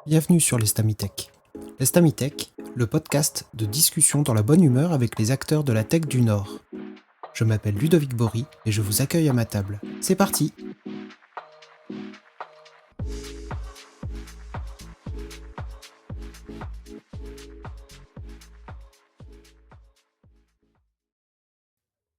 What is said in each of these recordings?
Bienvenue sur l'Estamitech. L'Estamitech, le podcast de discussion dans la bonne humeur avec les acteurs de la tech du Nord. Je m'appelle Ludovic Bory et je vous accueille à ma table. C'est parti!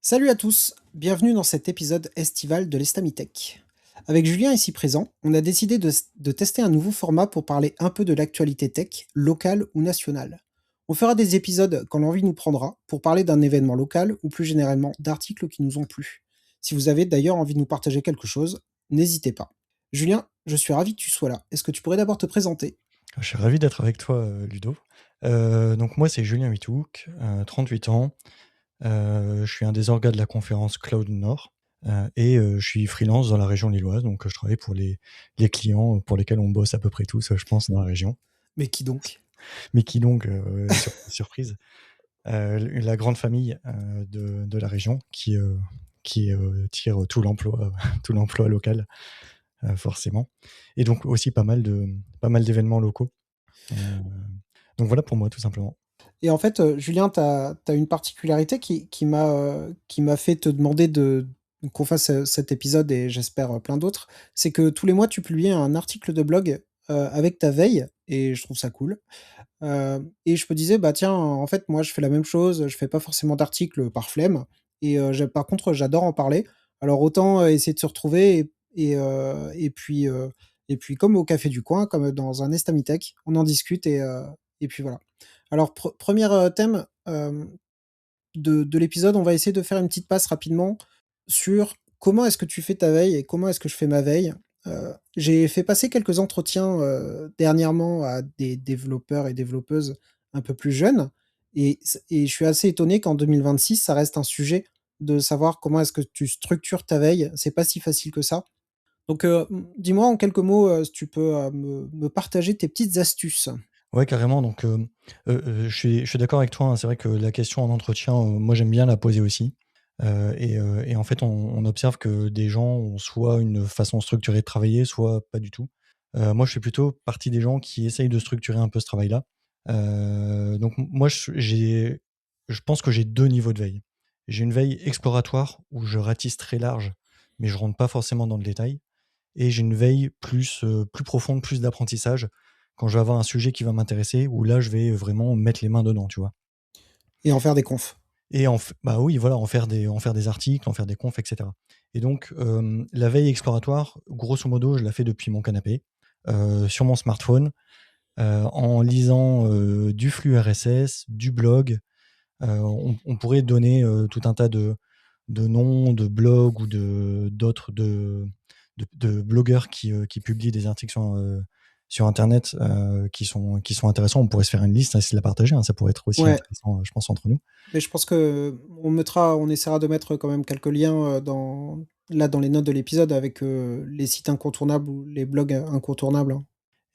Salut à tous, bienvenue dans cet épisode estival de l'Estamitech. Avec Julien ici présent, on a décidé de tester un nouveau format pour parler un peu de l'actualité tech, locale ou nationale. On fera des épisodes quand l'envie nous prendra pour parler d'un événement local ou plus généralement d'articles qui nous ont plu. Si vous avez d'ailleurs envie de nous partager quelque chose, n'hésitez pas. Julien, je suis ravi que tu sois là. Est-ce que tu pourrais d'abord te présenter? Je suis ravi d'être avec toi, Ludo. Donc moi, c'est Julien Withouk, 38 ans. Je suis un des orgas de la conférence Cloud Nord, et je suis freelance dans la région lilloise, donc je travaille pour les clients pour lesquels on bosse à peu près tous, je pense, dans la région. Mais qui donc? Mais qui donc, surprise, la grande famille, de la région qui tire tout l'emploi tout l'emploi local, forcément, et donc aussi pas mal d'événements locaux. Heu, donc voilà pour moi, tout simplement. Et en fait, Julien, tu as une particularité qui m'a fait te demander qu'on fasse, cet épisode et j'espère, plein d'autres. C'est que tous les mois, tu publies un article de blog, avec ta veille et je trouve ça cool. Et je me disais: «Bah, tiens, en fait, moi, je fais la même chose, je fais pas forcément d'articles par flemme et par contre, j'adore en parler. Alors autant, essayer de se retrouver et puis comme au café du coin, comme dans un Estamitech, on en discute et puis voilà. Alors 1er, thème, de l'épisode, on va essayer de faire une petite passe rapidement sur comment est-ce que tu fais ta veille et comment est-ce que je fais ma veille. J'ai fait passer quelques entretiens, dernièrement à des développeurs et développeuses un peu plus jeunes et je suis assez étonné qu'en 2026, ça reste un sujet de savoir comment est-ce que tu structures ta veille. C'est pas si facile que ça. Donc, dis-moi en quelques mots, si tu peux, me partager tes petites astuces. Ouais, carrément, donc je suis d'accord avec toi, hein. C'est vrai que la question en entretien, moi, j'aime bien la poser aussi, et en fait, on observe que des gens ont soit une façon structurée de travailler, soit pas du tout. Moi, je fais plutôt partie des gens qui essayent de structurer un peu ce travail-là. Donc moi, je pense que j'ai 2 niveaux de veille. J'ai une veille exploratoire où je ratisse très large, mais je rentre pas forcément dans le détail. Et j'ai une veille plus profonde, plus d'apprentissage, quand je vais avoir un sujet qui va m'intéresser, où là, je vais vraiment mettre les mains dedans, tu vois? Et en faire des confs. Et bah, oui, voilà, en faire des articles, en faire des confs, et cetera. Et donc, la veille exploratoire, grosso modo, je la fais depuis mon canapé, sur mon smartphone, en lisant, du flux RSS, du blog. On pourrait donner, tout un tas de noms de blogs ou d'autres de blogueurs qui publient des articles sur internet, qui sont intéressants. On pourrait se faire une liste, essayer de la partager, hein, ça pourrait être aussi Ouais. intéressant, je pense, entre nous. Mais je pense on essaiera de mettre quand même quelques liens, dans les notes de l'épisode avec, les sites incontournables ou les blogs incontournables, hein.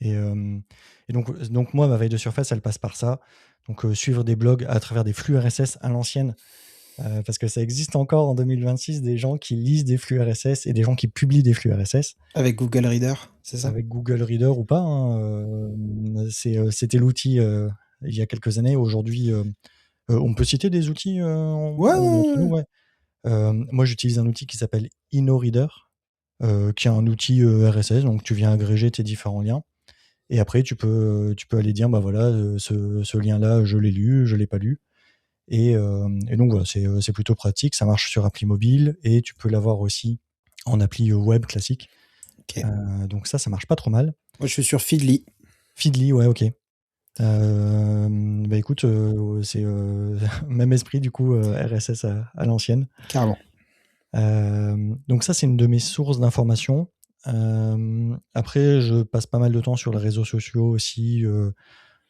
Et hem et donc moi, ma veille de surface, elle passe par ça. Donc, suivre des blogs à travers des flux RSS à l'ancienne, parce que ça existe encore en 2026, des gens qui lisent des flux RSS et des gens qui publient des flux RSS. Avec Google Reader, c'est ça? Avec Google Reader ou pas, hein, c'était l'outil, il y a quelques années. Aujourd'hui, on peut citer des outils, Ouais, ouais, entre ouais, nous, ouais. ouais. Moi, j'utilise un outil qui s'appelle InnoReader, qui est un outil, RSS, donc tu viens agréger tes différents liens et après tu peux aller dire: «Bah, voilà, ce lien-là, je l'ai lu, je l'ai pas lu», et donc voilà, c'est plutôt pratique. Ça marche sur appli mobile et tu peux l'avoir aussi en appli, web classique, OK. donc ça marche pas trop mal. Moi, je suis sur Feedly, Feedly, ouais, OK. Bah, écoute, c'est, même esprit du coup, RSS à l'ancienne. carrément. Donc ça, c'est une de mes sources d'informations. Après, je passe pas mal de temps sur les réseaux sociaux aussi,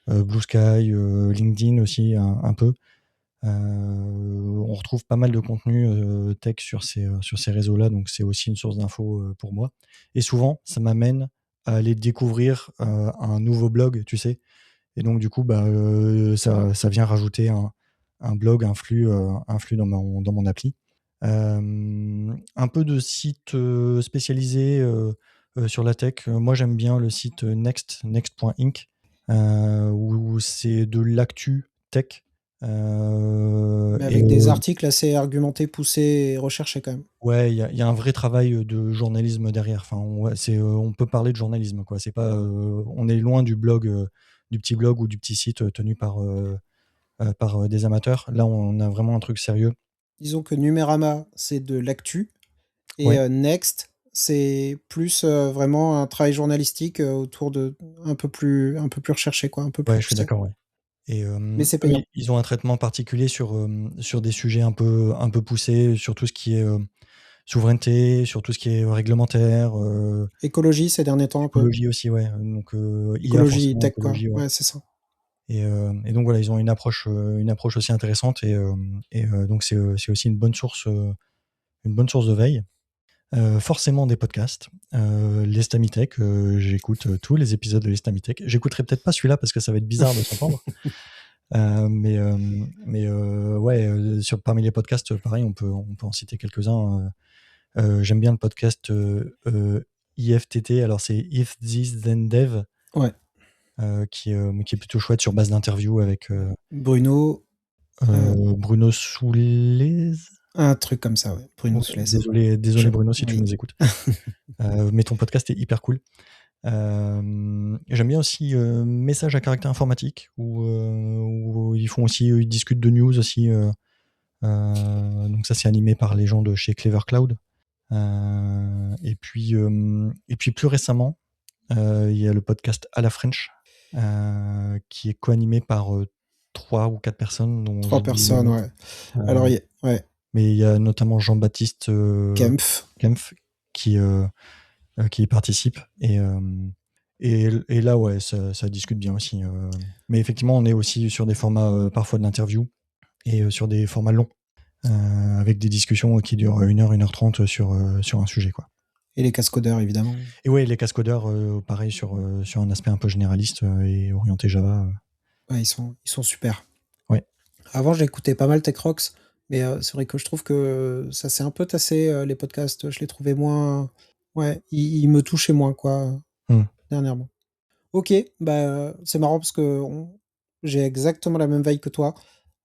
Blue Sky, LinkedIn aussi un peu. On retrouve pas mal de contenu, tech sur ces réseaux-là, donc c'est aussi une source d'infos, pour moi, et souvent, ça m'amène à aller découvrir, un nouveau blog, tu sais? Et donc du coup, bah, ça vient rajouter un blog, un flux dans mon appli. Un peu de sites, spécialisés, sur la tech, moi j'aime bien le site next.inc, où c'est de l'actu tech. Mais Et avec des articles assez argumentés, poussés et recherchés quand même. ouais, il y a un vrai travail de journalisme derrière. Enfin, ouais, on peut parler de journalisme, quoi. C'est pas, on est loin du blog, du petit blog ou du petit site tenu par des amateurs. Là, on a vraiment un truc sérieux. Disons que Numérama, c'est de l'actu et Ouais, Next, c'est plus, vraiment un travail journalistique, autour de un peu plus recherché quoi, un peu plus ouais, je suis poussé. d'accord, ouais. Et Mais c'est eux, payant. ils ont un traitement particulier sur des sujets un peu poussés, sur tout ce qui est souveraineté, sur tout ce qui est réglementaire, Écologie ces derniers temps un peu. écologie aussi, ouais. Donc IA, Écologie, forcément, tech quoi. écologie, ouais. Ouais, c'est ça. Et donc voilà, ils ont une approche aussi intéressante et donc c'est aussi une bonne source de veille. Forcément des podcasts. L'Estamitech, j'écoute tous les épisodes de l'Estamitech. J'écouterai peut-être pas celui-là parce que ça va être bizarre de s'entendre. Mais ouais, parmi les podcasts, pareil, on peut en citer quelques-uns. J'aime bien le podcast IFTT, alors c'est If This Then Dev, Ouais. qui est plutôt chouette sur base d'interviews avec Bruno, Bruno Soulez. un truc comme ça, ouais. Bruno Ok, Soulez. désolé Je Bruno si tu oui. nous écoutes. Mais ton podcast est hyper cool. J'aime bien aussi Message à caractère informatique, où ils font aussi, ils discutent de news aussi. Donc ça, c'est animé par les gens de chez Clever Cloud. Et puis plus récemment, il y a le podcast À la French, qui est co-animé par 3 ou 4 personnes dont 3 j'oublie les personnes, noms. ouais. Alors Euh, il y a ouais, mais il y a notamment Jean-Baptiste Kempf. Kempf qui y participe. Et là, ouais, ça discute bien aussi. Mais effectivement, on est aussi sur des formats parfois de l'interview et sur des formats longs, avec des discussions qui durent 1 heure sur un sujet, quoi. Et les cascodeurs évidemment. Et ouais, les cascodeurs, pareil, sur un aspect un peu généraliste et orienté Java. Ouais, ils sont super. Ouais. Avant, j'écoutais pas mal Tech Rocks, mais c'est vrai que je trouve que ça s'est un peu tassé, les podcasts, je les trouvais moins ouais, ils me touchaient moins quoi, Hmm. dernièrement. OK, bah, c'est marrant parce qu'on j'ai exactement la même veille que toi,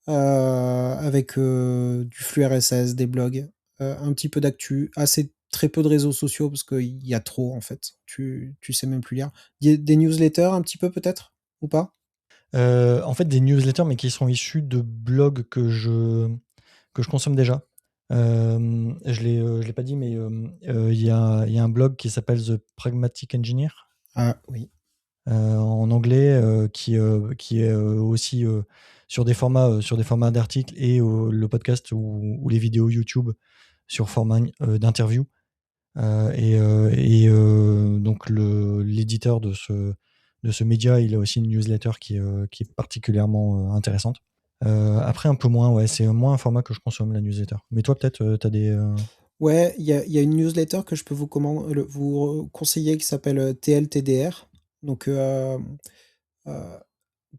avec, du flux RSS, des blogs, un petit peu d'actu, assez très peu de réseaux sociaux parce qu'il y a trop en fait. Tu sais même plus lire. Des newsletters un petit peu peut-être? Ou pas? En fait, des newsletters, mais qui sont issus de blogs que je consomme déjà. Je l'ai pas dit, mais il y a un blog qui s'appelle The Pragmatic Engineer, Ah oui. en anglais, qui est aussi sur des formats d'articles et le podcast ou les vidéos YouTube sur format d'interview. Donc l'éditeur de ce média, il a aussi une newsletter qui est particulièrement intéressante. Après, un peu moins, ouais, c'est moins un format que je consomme, la newsletter. Mais toi, peut-être, tu as des. Ouais, il y a une newsletter que je peux vous conseiller qui s'appelle, TLTDR. Donc,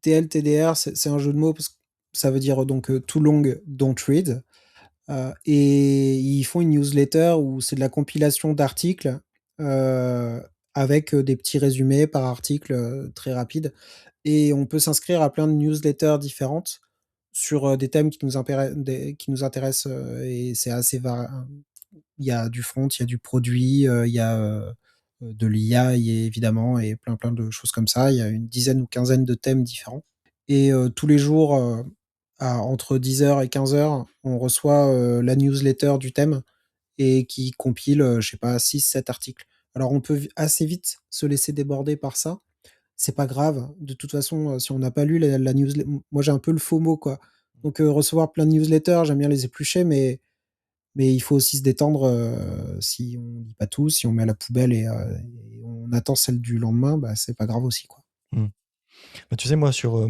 TLTDR, c'est un jeu de mots parce que ça veut dire donc, too long, don't read. Et ils font une newsletter où c'est de la compilation d'articles, heu, avec, des petits résumés par article, très rapides et on peut s'inscrire à plein de newsletters différentes sur, des thèmes qui nous intéressent, et c'est assez il y a du front, il y a du produit, il y a, de l'IA évidemment et plein de choses comme ça. Il y a une dizaine ou quinzaine de thèmes différents et tous les jours, à entre 10 heures et 15 heures, on reçoit, la newsletter du thème et qui compile, je sais pas 6 7 articles. Alors on peut assez vite se laisser déborder par ça. C'est pas grave, de toute façon, si on n'a pas lu la newslet moi j'ai un peu le FOMO quoi. Donc recevoir plein de newsletters, j'aime bien les éplucher mais il faut aussi se détendre, si on lit pas tout, si on met à la poubelle et on attend celle du lendemain, bah, c'est pas grave aussi, quoi. Hmm. Bah, tu sais, moi, sur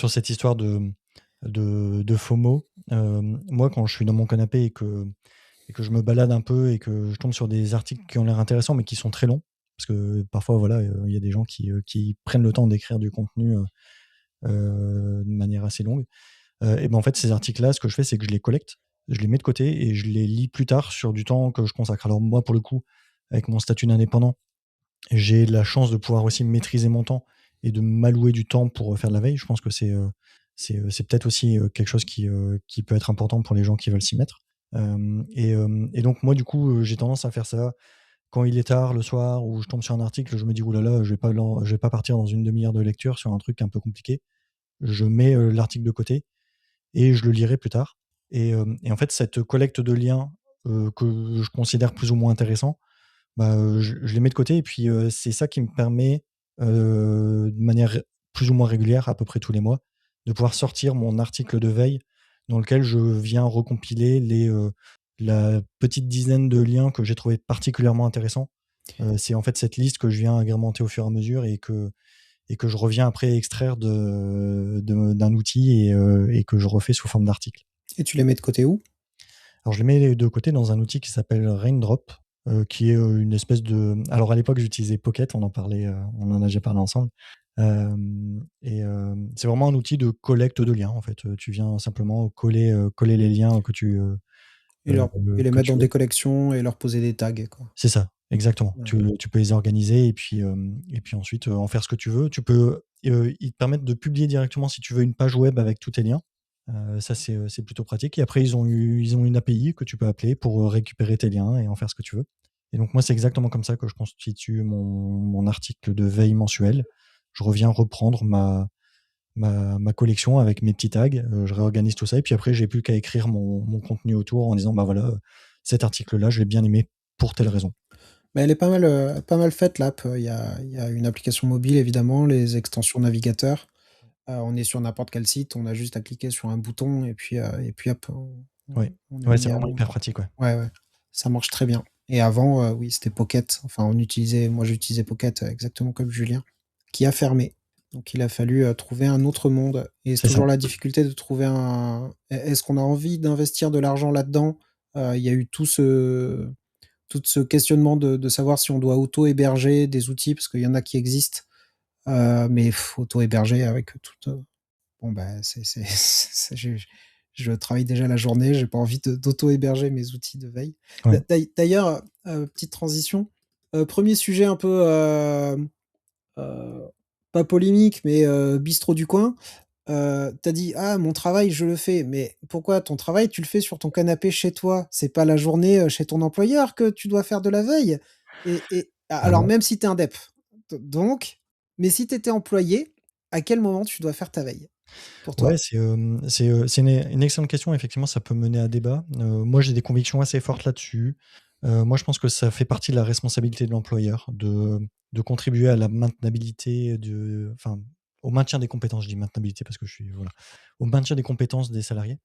cette histoire de FOMO, moi, quand je suis dans mon canapé et que je me balade un peu et que je tombe sur des articles qui ont l'air intéressants, mais qui sont très longs, parce que parfois, voilà, il y a des gens qui prennent le temps d'écrire du contenu de manière assez longue. Et ben en fait, ces articles-là, ce que je fais, c'est que je les collecte, je les mets de côté et je les lis plus tard sur du temps que je consacre. Alors moi, pour le coup, avec mon statut d'indépendant, J'ai la chance de pouvoir aussi maîtriser mon temps et de m'allouer du temps pour faire de la veille. Je pense que c'est peut-être aussi quelque chose qui peut être important pour les gens qui veulent s'y mettre. Et donc moi, du coup, j'ai tendance à faire ça quand il est tard le soir ou je tombe sur un article, je me dis: «Ouh là là, je vais pas partir dans une demi heure de lecture sur un truc un peu compliqué». Je mets, l'article de côté et je le lirai plus tard et en fait, cette collecte de liens, que je considère plus ou moins intéressants, bah, je les mets de côté et puis, c'est ça qui me permet, de manière plus ou moins régulière, à peu près tous les mois, de pouvoir sortir mon article de veille dans lequel je viens recompiler la petite dizaine de liens que j'ai trouvé particulièrement intéressants. C'est en fait cette liste que je viens agrémenter au fur et à mesure et que je reviens après extraire d'un outil et que je refais sous forme d'article. Et tu les mets de côté où? Alors je les mets de côté dans un outil qui s'appelle Raindrop, qui est, une espèce de alors à l'époque j'utilisais Pocket, on en a déjà parlé ensemble. C'est vraiment un outil de collecte de liens en fait, tu viens simplement coller les liens Et les que mettre tu dans veux. des collections et leur poser des tags, quoi. C'est ça, exactement. Ouais. Tu peux les organiser et puis ensuite, en faire ce que tu veux. Ils te permettent de publier directement si tu veux une page web avec tous tes liens. Ça c'est plutôt pratique et après ils ont une API que tu peux appeler pour, récupérer tes liens et en faire ce que tu veux. Et donc moi, c'est exactement comme ça que je constitue mon article de veille mensuel. Je reviens reprendre ma collection avec mes petits tags, je réorganise tout ça et puis après j'ai plus qu'à écrire mon contenu autour en disant: «Bah, voilà, cet article-là, je l'ai bien aimé pour telle raison». Mais elle est pas mal faite l'app, il y a une application mobile évidemment, les extensions navigateur. On est sur n'importe quel site, on a juste à cliquer sur un bouton et puis hop, Ouais. on est Ouais, c'est mis à vraiment l'ombre, hyper quoi. pratique, ouais. Ouais, ouais, ça marche très bien. Et avant, oui, c'était Pocket. Enfin, moi j'utilisais Pocket, exactement comme Julien, qui a fermé. Donc il a fallu, trouver un autre monde et c'est C'est ça. toujours la difficulté de trouver un est-ce qu'on a envie d'investir de l'argent là-dedans? Il y a eu tout ce questionnement de savoir si on doit auto-héberger des outils parce qu'il y en a qui existent, mais auto-héberger avec toute, bon, bah, c'est je travaille déjà la journée, j'ai pas envie d'auto-héberger mes outils de veille. Ouais. D'ailleurs, petite transition, 1er sujet un peu, heu, pas polémique, mais bistrot du coin. Tu dit: «Ah, mon travail, je le fais», mais pourquoi ton travail, tu le fais sur ton canapé chez toi? C'est pas la journée, chez ton employeur que tu dois faire de la veille? Et alors Alors même si tu es indep. Donc mais si tu étais employé, à quel moment tu dois faire ta veille, pour ouais, toi? c'est une excellente question. Effectivement, ça peut mener à débat. Moi, j'ai des convictions assez fortes là-dessus. Moi, je pense que ça fait partie de la responsabilité de l'employeur de contribuer à la maintenabilité enfin, au maintien des compétences. Je dis maintenabilité parce que je suis voilà, au maintien des compétences des salariés.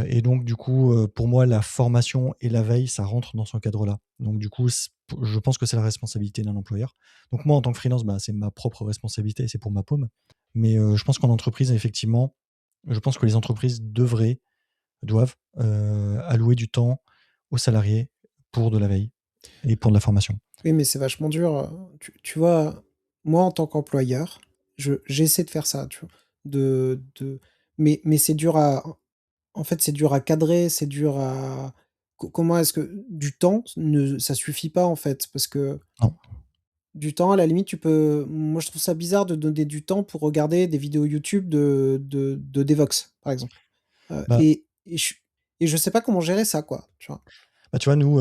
Et donc du coup, pour moi, la formation et la veille, ça rentre dans ce cadre-là. Donc du coup, je pense que c'est la responsabilité d'un employeur. Donc moi, en tant que freelance, bah, c'est ma propre responsabilité et c'est pour ma paume. Mais, je pense qu'en entreprise, effectivement, je pense que les entreprises doivent, allouer du temps aux salariés pour de la veille et pour de la formation. Oui, mais c'est vachement dur, tu vois? Moi, en tant qu'employeur, j'essaie de faire ça, tu vois? Mais c'est dur à en fait, c'est dur à cadrer, c'est dur à comment est-ce que du temps ne ça suffit pas, en fait, parce que Non, du temps, à la limite, tu peux moi, je trouve ça bizarre de donner du temps pour regarder des vidéos YouTube de Devox, par exemple, bah et je sais pas comment gérer ça, quoi, tu vois? bah, tu vois, nous,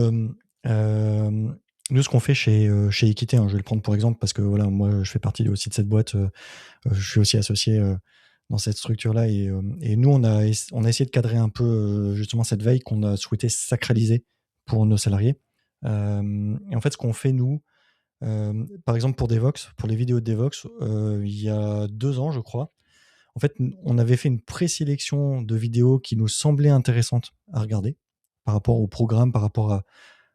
ce qu'on fait chez Equité, hein, je vais le prendre pour exemple parce que, voilà, moi, je fais partie aussi de cette boîte, je suis aussi associé, dans cette structure-là et nous, on a essayé de cadrer un peu, justement cette veille qu'on a souhaité sacraliser pour nos salariés. Et en fait, ce qu'on fait nous, par exemple pour Devox, pour les vidéos de Devox, il y a 2 ans, je crois, en fait, on avait fait une présélection de vidéos qui nous semblaient intéressantes à regarder par rapport au programme, par rapport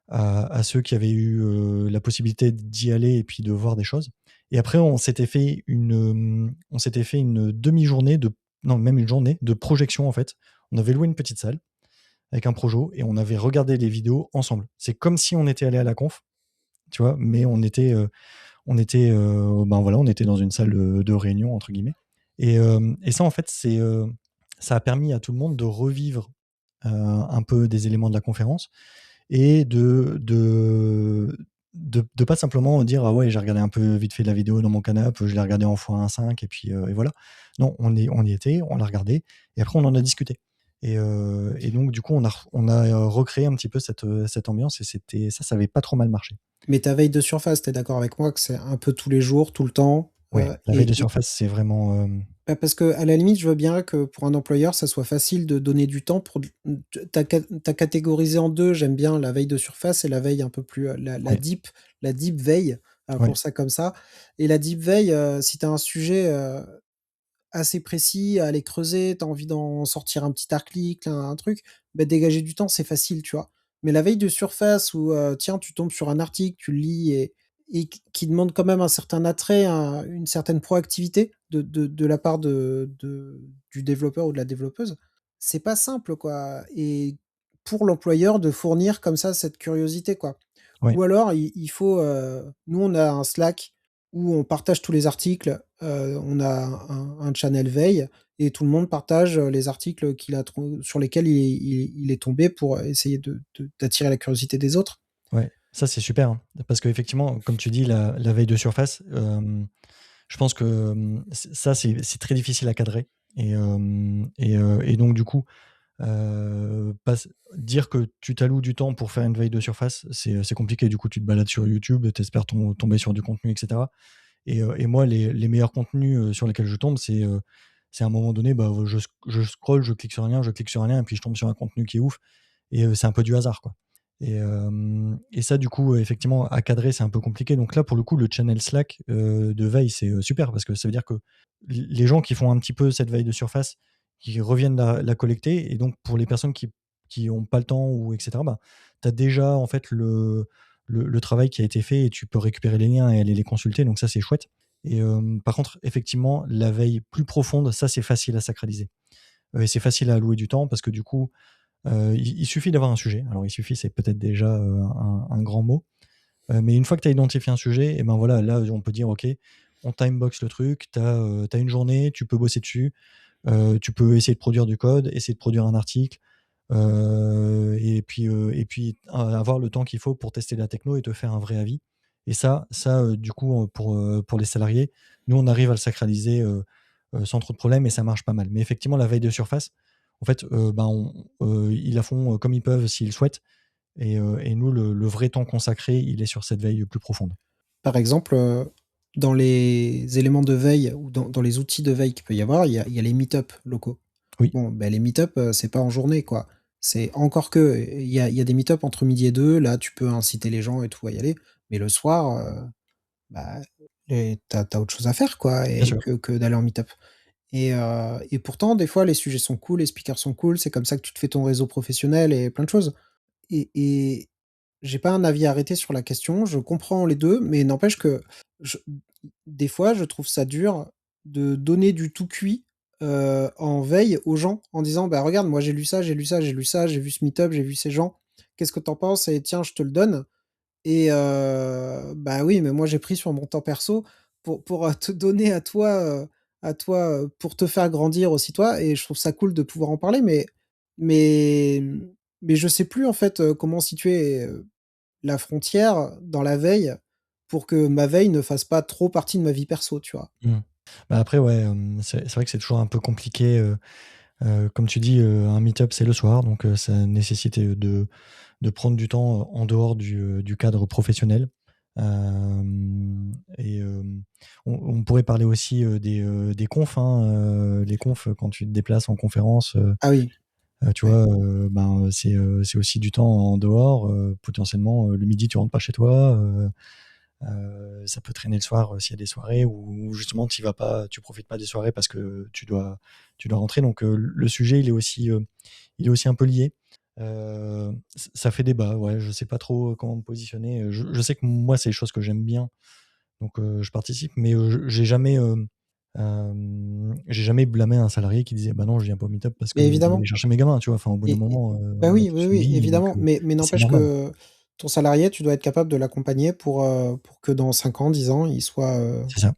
à ceux qui avaient eu, la possibilité d'y aller et puis de voir des choses. Et après on s'était fait une demi-journée de non, même une journée de projection, en fait. On avait loué une petite salle avec un projo et on avait regardé les vidéos ensemble. C'est comme si on était allé à la conf, tu vois? Mais ben, voilà, on était dans une salle, de «réunion» entre guillemets et ça, en fait, ça a permis à tout le monde de revivre, un peu des éléments de la conférence et de pas simplement dire: «Ah ouais, j'ai regardé un peu vite fait la vidéo dans mon canapé, je l'ai regardé en x1.5 et puis, et voilà». Non, on y était, on l'a regardé et après on en a discuté et donc du coup, on a recréé un petit peu cette ambiance et ça avait pas trop mal marché. Mais ta veille de surface, tu es d'accord avec moi que c'est un peu tous les jours, tout le temps, Ouais, la veille de surface, c'est vraiment, bah, parce qu'à la limite, je veux bien que pour un employeur, ça soit facile de donner du temps pour d tu catégorisé en 2. J'aime bien la veille de surface et la veille un peu plus, ouais, la deep veille, ouais, appelons ça comme ça. Et la deep veille, si tu as un sujet, assez précis à aller creuser, tu as envie d'en sortir un petit article, un truc, bah, dégager du temps, c'est facile, tu vois? Mais la veille de surface où, tiens, tu tombes sur un article, tu le lis et qui demande quand même un certain attrait, une certaine proactivité de la part du développeur ou de la développeuse, c'est pas simple, quoi. Et pour l'employeur de fournir comme ça cette curiosité, quoi. ouais, Ou alors il faut, nous on a un Slack où on partage tous les articles, on a un channel veille et tout le monde partage, les articles qu'il a trou sur lesquels il est tombé pour essayer d'attirer la curiosité des autres. ouais. Ça, c'est super, hein, parce qu'effectivement, comme tu dis, la veille de surface, je pense que, ça, c'est très difficile à cadrer et donc du coup, passe dire que tu t'alloues du temps pour faire une veille de surface, c'est compliqué. Du coup, tu te balades sur YouTube, tu espères tomber sur du contenu et cetera et moi, les meilleurs contenus, sur lesquels je tombe, c'est à un moment donné, bah, je scrolle, je clique sur un lien et puis je tombe sur un contenu qui est ouf et c'est un peu du hasard, quoi et ça, du coup, effectivement, à cadrer, c'est un peu compliqué. Donc là, pour le coup, le channel Slack, de veille, c'est, super parce que ça veut dire que les gens qui font un petit peu cette veille de surface, qui reviennent la collecter et donc pour les personnes qui ont pas le temps ou et cetera, bah, tu as déjà, en fait, le travail qui a été fait et tu peux récupérer les liens et aller les consulter, donc ça, c'est chouette et par contre, effectivement, la veille plus profonde, ça, c'est facile à sacraliser, et c'est facile à allouer du temps parce que du coup, il suffit d'avoir un sujet. Alors il suffit, c'est peut-être déjà, un grand mot, mais une fois que tu as identifié un sujet et ben, voilà, là, on peut dire: «OK, on timebox le truc, tu as une journée, tu peux bosser dessus, tu peux essayer de produire du code, essayer de produire un article, et puis avoir le temps qu'il faut pour tester la techno et te faire un vrai avis et ça, du coup, pour les salariés, nous, on arrive à le sacraliser, sans trop de problèmes et ça marche pas mal. Mais effectivement, la veille de surface, en fait, ben, ils la font, comme ils peuvent s'ils souhaitent et nous, le vrai temps consacré, il est sur cette veille plus profonde. Par exemple, dans les éléments de veille ou dans les outils de veille qu'il peut y avoir, il y a les meet-up locaux. Oui, Bon, ben les meet-up, c'est pas en journée, quoi. C'est encore que, il y a des meet-up entre midi et 2. Là, tu peux inciter les gens et tout à y aller. Mais le soir, bah, tu as autre chose à faire, quoi, bien et sûr. que d'aller en meet-up. Et pourtant, des fois, les sujets sont cool, les speakers sont cool, c'est comme ça que tu te fais ton réseau professionnel et plein de choses. Et j'ai pas un avis arrêté sur la question, je comprends les 2, mais n'empêche que je des fois, je trouve ça dur de donner du tout cuit, en veille aux gens en disant: «Bah, regarde, moi j'ai lu ça, j'ai lu ça, j'ai lu ça, j'ai vu ce meet-up, j'ai vu ces gens. Qu'est-ce que tu en penses? Et tiens, je te le donne». Et bah, oui, mais moi j'ai pris sur mon temps perso pour, te donner à toi, pour te faire grandir aussi toi, et je trouve ça cool de pouvoir en parler, mais mais je sais plus en fait, comment situer, la frontière dans la veille pour que ma veille ne fasse pas trop partie de ma vie perso, tu vois? Mmh. Bah, après, ouais, c'est vrai que c'est toujours un peu compliqué, comme tu dis, un meet-up, c'est le soir, donc ça nécessite, de prendre du temps, en dehors du cadre professionnel. Hem et on pourrait parler aussi, des confs, hein, les confs, quand tu te déplaces en conférence, Ah oui, tu ouais. vois, ben, c'est aussi du temps en dehors, potentiellement, le midi, tu rentres pas chez toi, ça peut traîner le soir, s'il y a des soirées où justement tu profites pas des soirées parce que tu dois rentrer donc le sujet, il est aussi un peu lié. Ça fait débat, ouais, je sais pas trop comment me positionner, je sais que moi, c'est des choses que j'aime bien, donc je participe, mais j'ai jamais blâmé un salarié qui disait: «Bah non, je viens pas au meet-up parce Mais que je dois aller évidemment. chercher mes gamins», tu vois? Enfin, au bout d'un Et moment, bah, on a oui, tous oui, une oui, vie évidemment, mais et c'est n'empêche normal. que ton salarié, tu dois être capable de l'accompagner pour que dans 5 ans, 10 ans, il soit, C'est ça.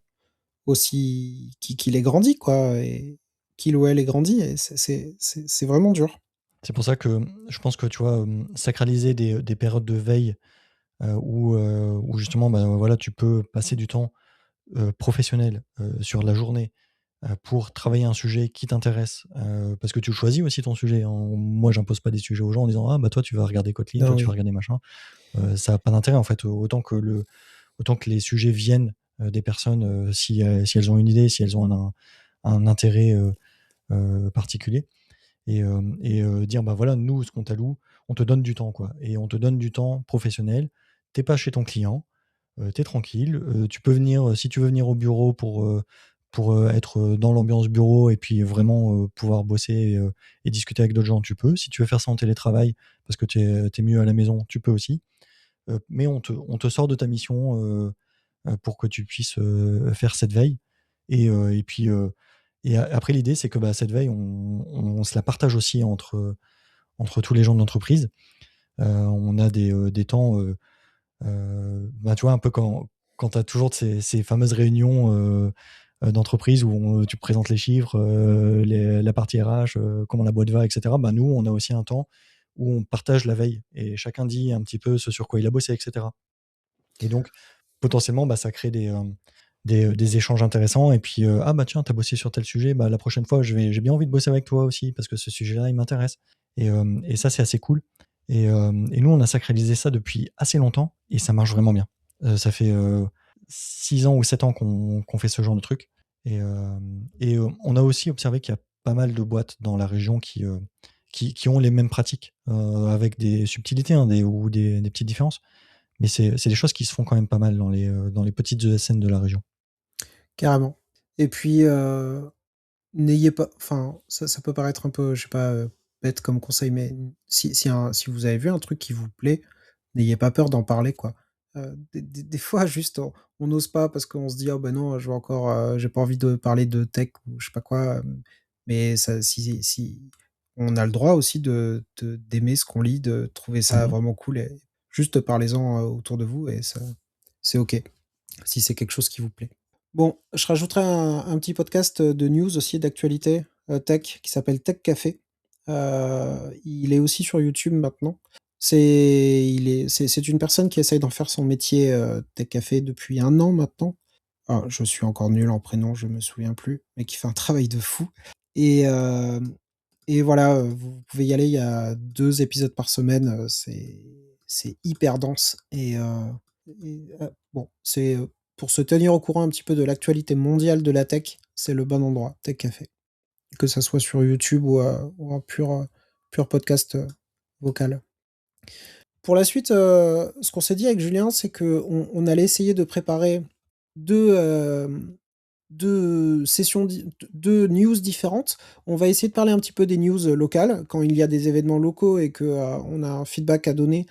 aussi qu'il ait grandi, quoi, et qu'il ou elle ait grandi, et c'est vraiment dur. C'est pour ça que, je pense que, tu vois, sacraliser des périodes de veille, où justement, bah, voilà, tu peux passer du temps, professionnel, sur la journée, pour travailler un sujet qui t'intéresse, parce que tu choisis aussi ton sujet, hein. Moi, j'impose pas des sujets aux gens en disant: «Ah bah, toi, tu vas regarder Kotlin, Non, toi, tu vas oui. regarder machin». Ça a pas d'intérêt, en fait, autant que les sujets viennent, des personnes, si elles ont une idée, si elles ont un intérêt, particulier dire: «Bah, voilà, nous, ce qu'on t'alloue, on te donne du temps, quoi et on te donne du temps professionnel. Tu es pas chez ton client, tu es tranquille, tu peux venir, si tu veux venir au bureau pour être, dans l'ambiance bureau et puis vraiment, pouvoir bosser et discuter avec d'autres gens, tu peux. Si tu veux faire ça en télétravail parce que tu es mieux à la maison, tu peux aussi, mais on te sort de ta mission, pour que tu puisses, faire cette veille et puis, après l'idée, c'est que, bah, cette veille, on se la partage aussi entre tous les gens de l'entreprise. On a des temps, bah, tu vois, un peu quand tu as toujours ces fameuses réunions, d'entreprise où tu présentes les chiffres, la partie RH, comment la boîte va et cetera. Bah, nous, on a aussi un temps où on partage la veille et chacun dit un petit peu ce sur quoi il a bossé et cetera. Et donc, potentiellement, bah, ça crée des échanges intéressants et puis, «Ah bah tiens, tu as bossé sur tel sujet, bah, la prochaine fois, j'ai bien envie de bosser avec toi aussi parce que ce sujet-là, il m'intéresse» et ça, c'est assez cool et nous, on a sacralisé ça depuis assez longtemps et ça marche vraiment bien. Ça fait, 6 ans ou 7 ans qu'on fait ce genre de truc on a aussi observé qu'il y a pas mal de boîtes dans la région qui ont les mêmes pratiques, avec des subtilités, hein, des petites différences. Mais c'est des choses qui se font quand même pas mal dans les petites ESN de la région. Carrément. Et puis, n'ayez pas enfin, ça peut paraître un peu, je sais pas, bête comme conseil, mais si vous avez vu un truc qui vous plaît, n'ayez pas peur d'en parler, quoi. Des fois, juste, on n'ose pas parce qu'on se dit: «Ah, bah, non, je vais encore, j'ai pas envie de parler de tech» ou je sais pas quoi, mais ça, si on a le droit aussi d'aimer ce qu'on lit, de trouver ça Mmh. vraiment cool, et juste parlez-en, autour de vous, et ça, c'est OK, si c'est quelque chose qui vous plaît. Bon, je rajouterai un petit podcast, de news aussi, d'actualité, tech, qui s'appelle Tech Café. Il est aussi sur YouTube maintenant. C'est une personne qui essaye d'en faire son métier, Tech Café, depuis 1 an maintenant. Ah, je suis encore nul en prénom, je me souviens plus, mais qui fait un travail de fou, et voilà, vous pouvez y aller, il y a 2 épisodes par semaine, c'est hyper dense, bon, pour se tenir au courant un petit peu de l'actualité mondiale de la tech, c'est le bon endroit, Tech Café. Que ça soit sur YouTube ou en pur podcast, vocal. Pour la suite, ce qu'on s'est dit avec Julien, c'est qu'on allait essayer de préparer 2, 2 sessions, 2 news différentes. On va essayer de parler un petit peu des news, locales, quand il y a des événements locaux et que, on a un feedback à donner,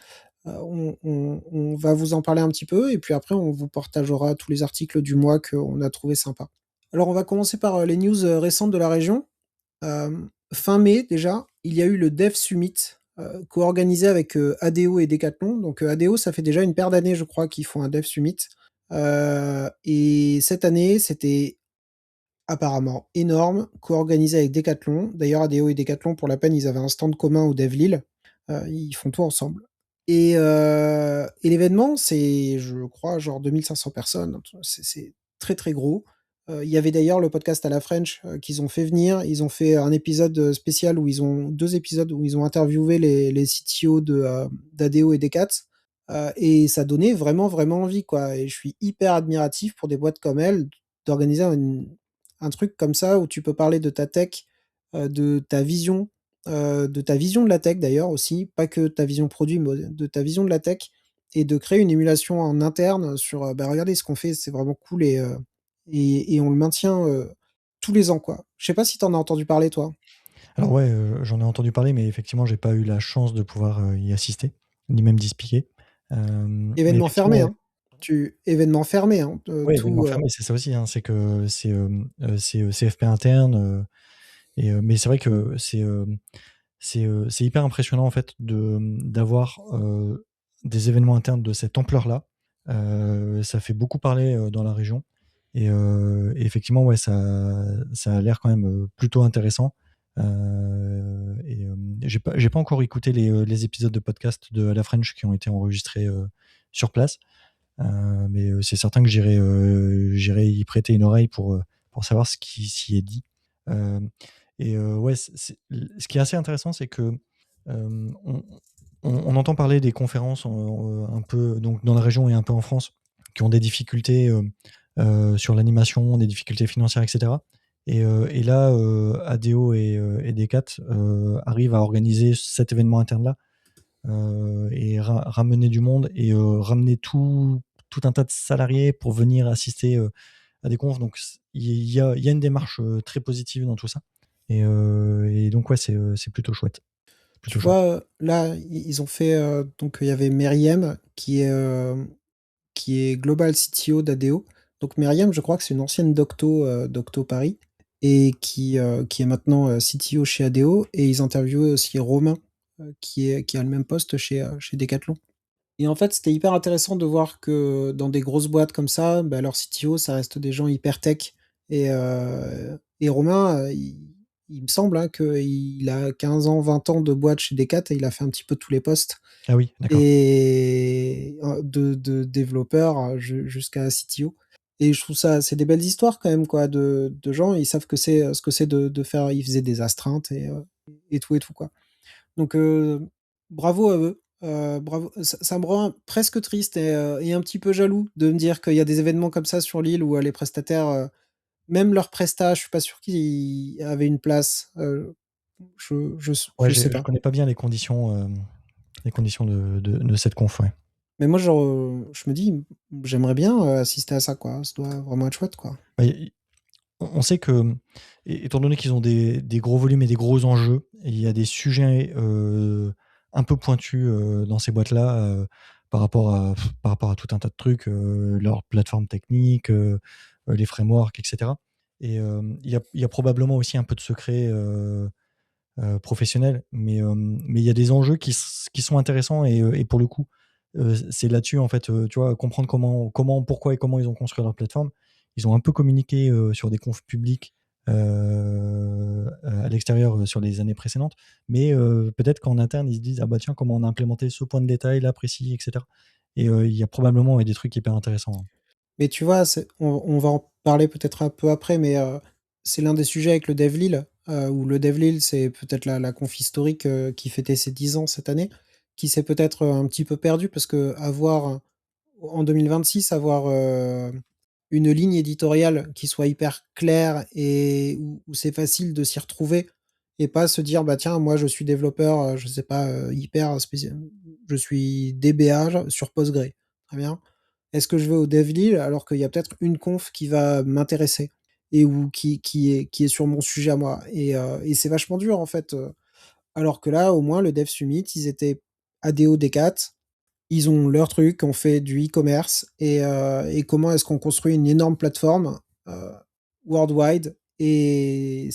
on va vous en parler un petit peu, et puis après on vous partagera tous les articles du mois qu'on a trouvé sympas. Alors on va commencer par, les news, récentes de la région. Fin mai déjà, il y a eu le Dev Summit, co-organisé avec, ADO et Decathlon. Donc, ADO, ça fait déjà une paire d'années, je crois, qu'ils font un Dev Summit, et cette année, c'était apparemment énorme, co-organisé avec Decathlon. D'ailleurs, ADO et Decathlon, pour la peine, ils avaient un stand commun au Dev Lille. Ils font tout ensemble, et l'événement, c'est, je crois, genre 2 500 personnes. C'est très, très gros. Il y avait d'ailleurs le podcast à la French, qu'ils ont fait venir. Ils ont fait un épisode, spécial, où ils ont 2 épisodes où ils ont interviewé les CTO d'ADO et Decat, et ça donnait vraiment, vraiment envie, quoi, et je suis hyper admiratif pour des boîtes comme elles, d'organiser un truc comme ça où tu peux parler de ta tech, de ta vision de la tech d'ailleurs aussi, pas que ta vision produit, mais de ta vision de la tech, et de créer une émulation en interne sur, bah, regardez ce qu'on fait, c'est vraiment cool, et on le maintient, tous les ans, quoi. Je sais pas si tu en as entendu parler, toi? Alors ouais, j'en ai entendu parler, mais effectivement, j'ai pas eu la chance de pouvoir, y assister, ni même d'y speaker. Mais Événement effectivement, fermé, ouais. hein. Événement fermé, hein, Ouais, événement tout, fermé, c'est ça aussi, hein, c'est que c'est CFP interne, mais c'est vrai que c'est hyper impressionnant en fait d'avoir, des événements internes de cette ampleur-là. Ça fait beaucoup parler, dans la région et effectivement, ouais, ça a l'air quand même, plutôt intéressant. J'ai pas encore écouté les épisodes de podcast de À la French qui ont été enregistrés, sur place. Mais c'est certain que j'irai y prêter une oreille pour savoir ce qui s'y est dit. Ouais, ce qui est assez intéressant, c'est que on, on entend parler des conférences un peu donc dans la région et un peu en France qui ont des difficultés sur l'animation, des difficultés financières, etc. Et là, ADO et Decat arrivent à organiser cet événement interne-là et ramener du monde et ramener tout un tas de salariés pour venir assister à des confs. Donc il y a une démarche très positive dans tout ça. Et donc ouais, c'est plutôt chouette. Tu Plutôt chouette. vois, là, ils ont fait, donc il y avait Meriem qui est Global CTO d'ADO. Donc Meriem, je crois que c'est une ancienne Docto Paris et qui est maintenant, CTO chez ADO et ils interviewaient aussi Romain, qui a le même poste chez Decathlon. Et en fait, c'était hyper intéressant de voir que dans des grosses boîtes comme ça, bah, leur CTO, ça reste des gens hyper tech. Et Romain, il me semble hein, qu'il a 15 ans, 20 ans de boîte chez Decat et il a fait un petit peu tous les postes. Ah oui, d'accord. Et de développeur jusqu'à CTO. Et je trouve ça, c'est des belles histoires quand même, quoi, de gens, ils savent que c'est ce que c'est de faire, ils faisaient des astreintes et tout, quoi. Donc, bravo à eux. Bravo. Ça me rend presque triste et un petit peu jaloux de me dire qu'il y a des événements comme ça sur l'île où les prestataires, même leurs prestats, je suis pas sûr qu'ils avaient une place. Ouais, Je sais je pas. connais pas bien les conditions de cette conf, ouais. Mais moi, genre, je me dis, j'aimerais bien assister à ça, quoi. Ça doit vraiment être chouette, quoi. Bah, on sait que, étant donné qu'ils ont des gros volumes et des gros enjeux, il y a des sujets un peu pointus dans ces boîtes-là par rapport à tout un tas de trucs, leur plateforme technique, les frameworks, etc. Il y a probablement aussi un peu de secret professionnel, mais il y a des enjeux qui sont intéressants et pour le coup, c'est là-dessus en fait, tu vois, comprendre pourquoi et comment ils ont construit leur plateforme. Ils ont un peu communiqué sur des confs publics à l'extérieur sur les années précédentes, mais peut-être qu'en interne ils se disent ah bah tiens comment on a implémenté ce point de détail là précis, etc. Et il y a probablement des trucs hyper intéressants, hein. Mais tu vois, on va en parler peut-être un peu après, mais c'est l'un des sujets avec le DevLil, où le DevLil, c'est peut-être la conf historique qui fêtait ses 10 ans cette année, qui s'est peut-être un petit peu perdu parce que avoir, en 2026, avoir une ligne éditoriale qui soit hyper claire et où c'est facile de s'y retrouver et pas se dire, bah tiens, moi je suis développeur, je sais pas, hyper spécial, je suis DBA sur Postgre. Très bien. Est-ce que je vais au DevLil alors qu'il y a peut-être une conf qui va m'intéresser et ou qui est sur mon sujet à moi et c'est vachement dur en fait, alors que là, au moins le Dev Summit, ils étaient ADO Decat, ils ont leur truc, on fait du e-commerce et comment est-ce qu'on construit une énorme plateforme, worldwide et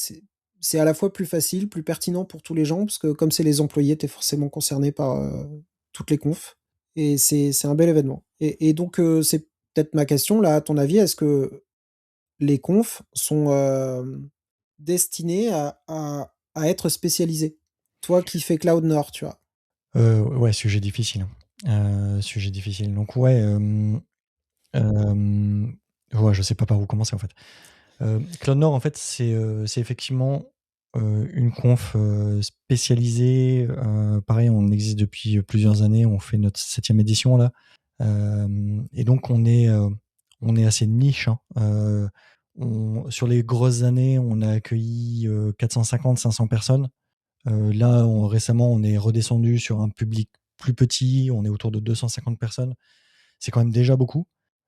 c'est à la fois plus facile, plus pertinent pour tous les gens parce que comme c'est les employés, tu es forcément concerné par, toutes les confs et c'est un bel événement et donc c'est peut-être ma question là, à ton avis, est-ce que les confs sont, destinées à être spécialisées? Toi qui fais Cloud Nord, tu vois? Ouais, sujet difficile, hein. Sujet difficile. Donc ouais, ouais, je sais pas par où commencer en fait. Cloud Nord, en fait, c'est effectivement une conf spécialisée. Pareil, on existe depuis plusieurs années. On fait notre septième édition là. Et donc, on est assez niche, hein. Sur les grosses années, on a accueilli 450-500 personnes. Là, récemment, on est redescendu sur un public plus petit. On est autour de 250 personnes. C'est quand même déjà beaucoup.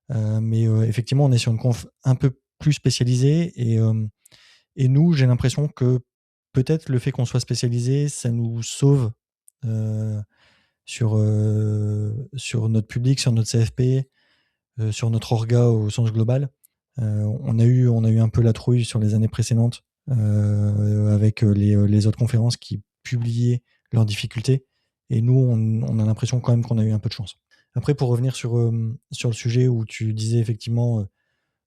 Mais effectivement, on est sur une conf un peu plus spécialisée et nous, j'ai l'impression que peut-être le fait qu'on soit spécialisé, ça nous sauve euh, sur notre public, sur notre CFP, sur notre orga au sens global. On a eu un peu la trouille sur les années précédentes avec les autres conférences qui publiaient leurs difficultés. Et nous, on a l'impression quand même qu'on a eu un peu de chance. Après, pour revenir sur le sujet où tu disais effectivement,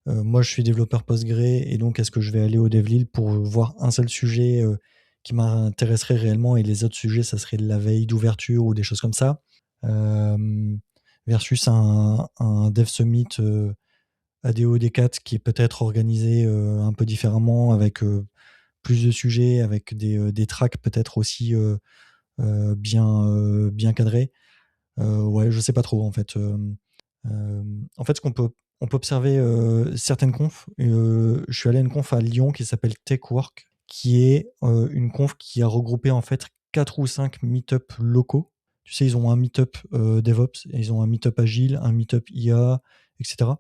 moi je suis développeur Postgre et donc est-ce que je vais aller au DevLil pour voir un seul sujet qui m'intéresserait réellement et les autres sujets, ça serait de la veille d'ouverture ou des choses comme ça. Euh, versus un Dev Summit ADO D4 qui est peut-être organisé un peu différemment, avec plus de sujets, avec des tracks peut-être aussi bien cadrés. Ouais, je sais pas trop en fait. En fait, on peut observer certaines confs. Je suis allé à une conf à Lyon qui s'appelle TechWork, qui est une conf qui a regroupé en fait 4 ou 5 meet-up locaux. Tu sais, ils ont un meet-up DevOps, et ils ont un meet-up Agile, un meet-up IA, etc.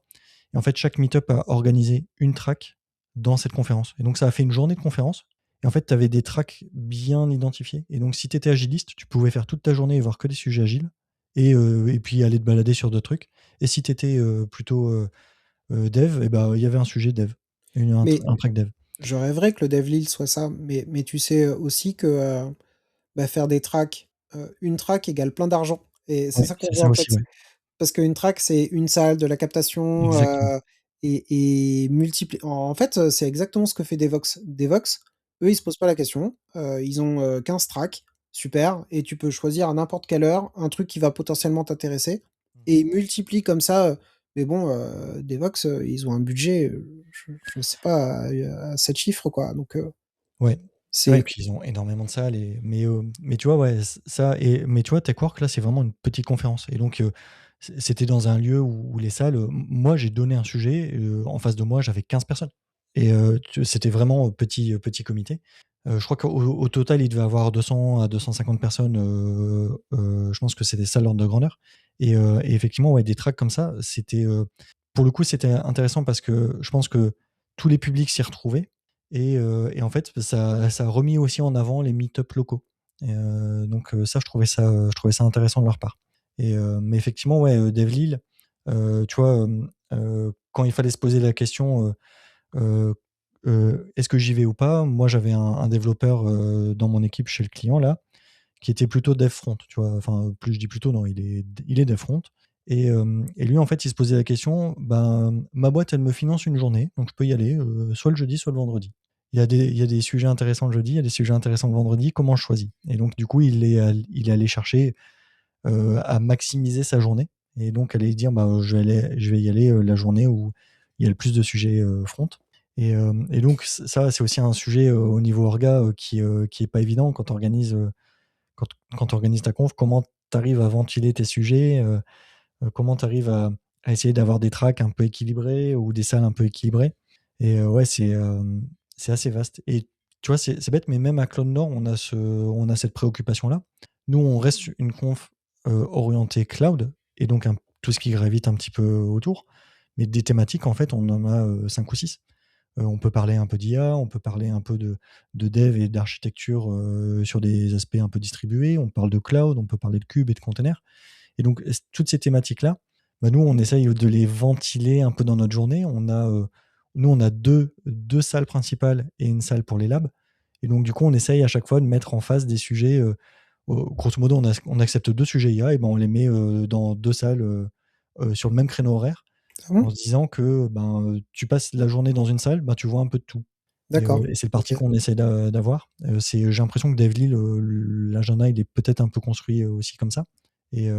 Et en fait, chaque meet-up a organisé une track dans cette conférence. Et donc, ça a fait une journée de conférence. Et en fait, tu avais des tracks bien identifiés. Et donc, si tu étais agiliste, tu pouvais faire toute ta journée et voir que des sujets agiles. Et puis aller te balader sur d'autres trucs. Et si tu étais plutôt dev, et ben, il y avait un sujet dev, Mais un track dev. je rêverais que le DevLil soit ça, mais tu sais, aussi que, bah, faire des tracks, une track égale plein d'argent et c'est Ouais, ça qu'on c'est voit, ça en aussi, fait. ouais. Parce qu'une track, c'est une salle, de la captation, Exactement. et multipli en fait, c'est exactement ce que fait Devox. Devox, eux, ils se posent pas la question, ils ont, 15 tracks, super et tu peux choisir à n'importe quelle heure un truc qui va potentiellement t'intéresser et ils multiplient comme ça, mais bon, Devox, ils ont un budget, je sais pas, à 7 chiffres, quoi, donc Ouais. Ouais, et c'est puis ils ont énormément de salles, mais tu vois, ouais, mais tu vois, TechWork, là, c'est vraiment une petite conférence, et donc c'était dans un lieu où les salles, moi, j'ai donné un sujet, en face de moi, j'avais 15 personnes, et c'était vraiment petit comité. Je crois qu'au total, il devait avoir 200 à 250 personnes, je pense que c'est des salles d'ordre de grandeur, et effectivement, ouais, des tracks comme ça, pour le coup, c'était intéressant parce que je pense que tous les publics s'y retrouvaient, et en fait, ça a remis aussi en avant les meet-up locaux. Donc ça, je trouvais ça intéressant de leur part. Mais effectivement, ouais, Devlil, tu vois, quand il fallait se poser la question, heu est-ce que j'y vais ou pas? Moi, j'avais un développeur dans mon équipe chez le client là, qui était plutôt dev front, tu vois? Enfin, plus je dis plutôt, non, il est dev front, et lui, en fait, il se posait la question: «Ben, ma boîte, elle me finance une journée, donc je peux y aller, soit le jeudi, soit le vendredi. Il y a des sujets intéressants le jeudi, il y a des sujets intéressants le vendredi, comment je choisis?» Et donc du coup, il est allé chercher, à maximiser sa journée, et donc aller dire: «Bah, je vais y aller, la journée où il y a le plus de sujets, front». Et donc ça, c'est aussi un sujet, au niveau orga, qui est pas évident quand tu organises, quand tu organises ta conf. Comment tu arrives à ventiler tes sujets, comment tu arrives à essayer d'avoir des tracks un peu équilibrés ou des salles un peu équilibrées, ouais, c'est assez vaste, et tu vois, c'est bête, mais même à Cloud Nord, on a cette préoccupation-là. Nous, on reste une conf, orientée cloud, et donc tout ce qui gravite un petit peu autour, mais des thématiques, en fait, on en a, 5 ou 6. On peut parler un peu d'IA, on peut parler un peu de dev et d'architecture, sur des aspects un peu distribués, on parle de cloud, on peut parler de cube et de containers, et donc toutes ces thématiques-là, bah, nous, on essaye de les ventiler un peu dans notre journée. Nous, on a deux salles principales et une salle pour les labs, et donc du coup, on essaye à chaque fois de mettre en face des sujets, grosso modo, on accepte 2 sujets IA, et ben, on les met, dans 2 salles, sur le même créneau horaire, ah bon? en se disant que, ben, tu passes la journée dans une salle, ben, tu vois un peu de tout, D'accord, et c'est le parti OK. qu'on essaie d'avoir. J'ai l'impression que Devlil, l'agenda, il est peut-être un peu construit, aussi comme ça, et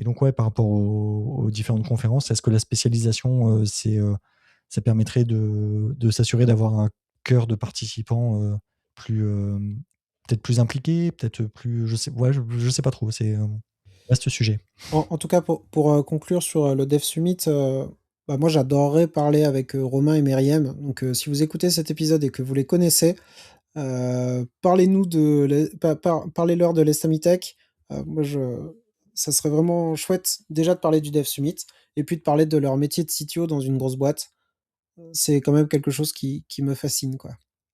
donc ouais, par rapport aux différentes conférences, est-ce que la spécialisation, ça permettrait de s'assurer d'avoir un cœur de participants, plus, peut-être plus impliqués, peut-être plus, je sais, ouais, je sais pas trop, c'est, vaste sujet. En tout cas, pour, conclure sur, le Dev Summit, bah, moi, j'adorerais parler avec, Romain et Myriam. Donc, si vous écoutez cet épisode et que vous les connaissez, parlez-nous de l'e pa par parlez-leur de l'Estamitech. Moi, ça serait vraiment chouette, déjà, de parler du Dev Summit et puis de parler de leur métier de CTO dans une grosse boîte. C'est quand même quelque chose qui me fascine, quoi.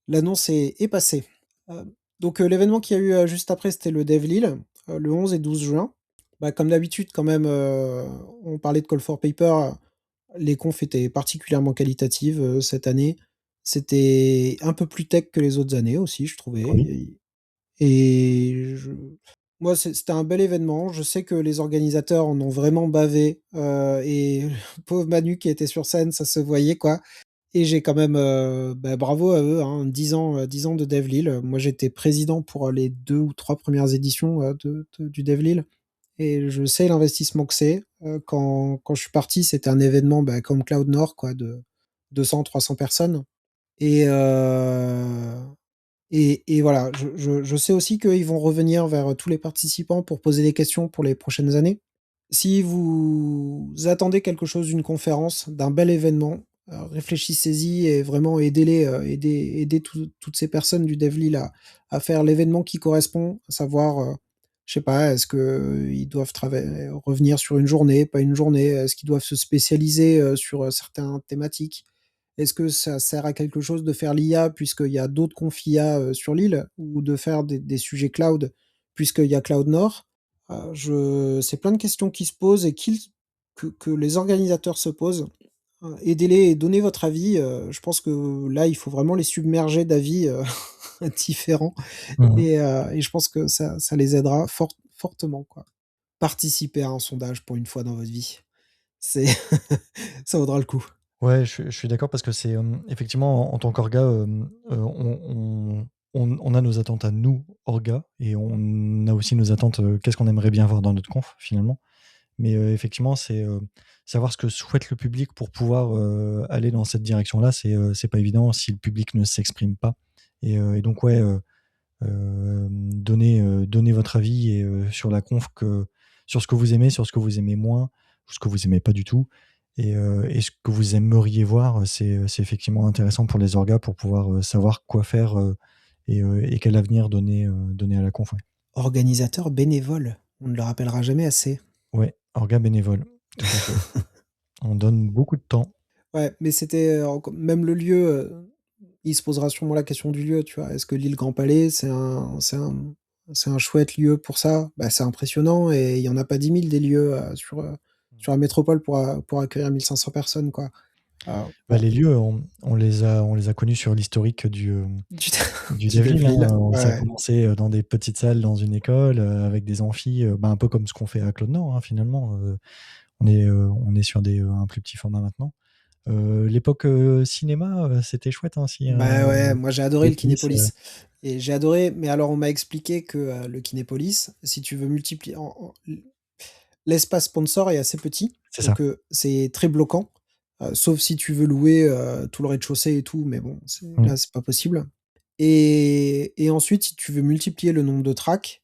L'annonce est passée. Donc, l'événement qu'il y a eu, juste après, c'était le DevLille, le 11 et 12 juin. Bah, comme d'habitude quand même, on parlait de Call for Paper, les confs étaient particulièrement qualitatives, cette année. C'était un peu plus tech que les autres années aussi, je trouvais Oui. et je moi, c'était un bel événement. Je sais que les organisateurs en ont vraiment bavé, et pauvre Manu qui était sur scène, ça se voyait, quoi. Et j'ai quand même, bah, bravo à eux, hein, 10 ans de DevLille. Moi, j'étais président pour les 2 ou 3 premières éditions, du DevLille et je sais l'investissement que c'est. Quand je suis parti, c'était un événement, bah, comme Cloud Nord quoi, de 200-300 personnes et voilà. Je sais aussi qu'ils vont revenir vers tous les participants pour poser des questions pour les prochaines années. Si vous attendez quelque chose d'une conférence, d'un bel événement, réfléchissez-y et vraiment aidez-les, aidez toutes ces personnes du DevLil à faire l'événement qui correspond, à savoir, je sais pas, est-ce qu'ils doivent revenir sur une journée, pas une journée? Est-ce qu'ils doivent se spécialiser, sur, certaines thématiques? Est-ce que ça sert à quelque chose de faire l'IA puisqu'il y a d'autres confs IA, sur l'île? Ou de faire des sujets cloud puisqu'il y a Cloud Nord? Je c'est plein de questions qui se posent et que les organisateurs se posent. Aidez-les et donnez votre avis, je pense que là, il faut vraiment les submerger d'avis, différents Mmh. et je pense que ça les aidera fortement, quoi. Participez à un sondage pour une fois dans votre vie. C'est ça vaudra le coup. Ouais, je suis d'accord parce que c'est, effectivement, en tant qu'orga, on a nos attentes à nous, orga, et on a aussi nos attentes, qu'est-ce qu'on aimerait bien voir dans notre conf, finalement. Mais, effectivement, c'est, savoir ce que souhaite le public pour pouvoir, aller dans cette direction-là, c'est pas évident si le public ne s'exprime pas, et donc ouais, donnez votre avis sur la conf, sur ce que vous aimez, sur ce que vous aimez moins, ou ce que vous aimez pas du tout, et ce que vous aimeriez voir, c'est effectivement intéressant pour les orgas pour pouvoir, savoir quoi faire, et quel avenir donner à la conf, ouais. Organisateur bénévole, on ne le rappellera jamais assez. Ouais, orga bénévole, tout à fait. On donne beaucoup de temps. Ouais, mais c'était, enco même le lieu, il se posera sûrement la question du lieu, tu vois? Est-ce que l'île Grand Palais, c'est un chouette lieu pour ça? Bah, c'est impressionnant et il y en a pas 10 000 des lieux, sur la métropole pour accueillir 1 500 personnes, quoi. Bah, Bon, les lieux, on les a connus sur l'historique du du du Devlin, Devlil, hein. Ça a ouais. commencé, dans des petites salles dans une école, avec des amphis, bah, un peu comme ce qu'on fait à Claude Nord, hein, finalement, on est sur un plus petit format maintenant. L'époque, cinéma, c'était chouette, hein, aussi, Bah, ouais, moi j'ai adoré le Kinépolis, Kinépolis et j'ai adoré mais alors on m'a expliqué que, le Kinépolis, si tu veux multiplier en l'espace sponsor est assez petit, c'est ça. donc c'est très bloquant, sauf si tu veux louer, tout le rez-de-chaussée et tout, mais bon, Mmh. c'est pas possible et ensuite, si tu veux multiplier le nombre de tracks,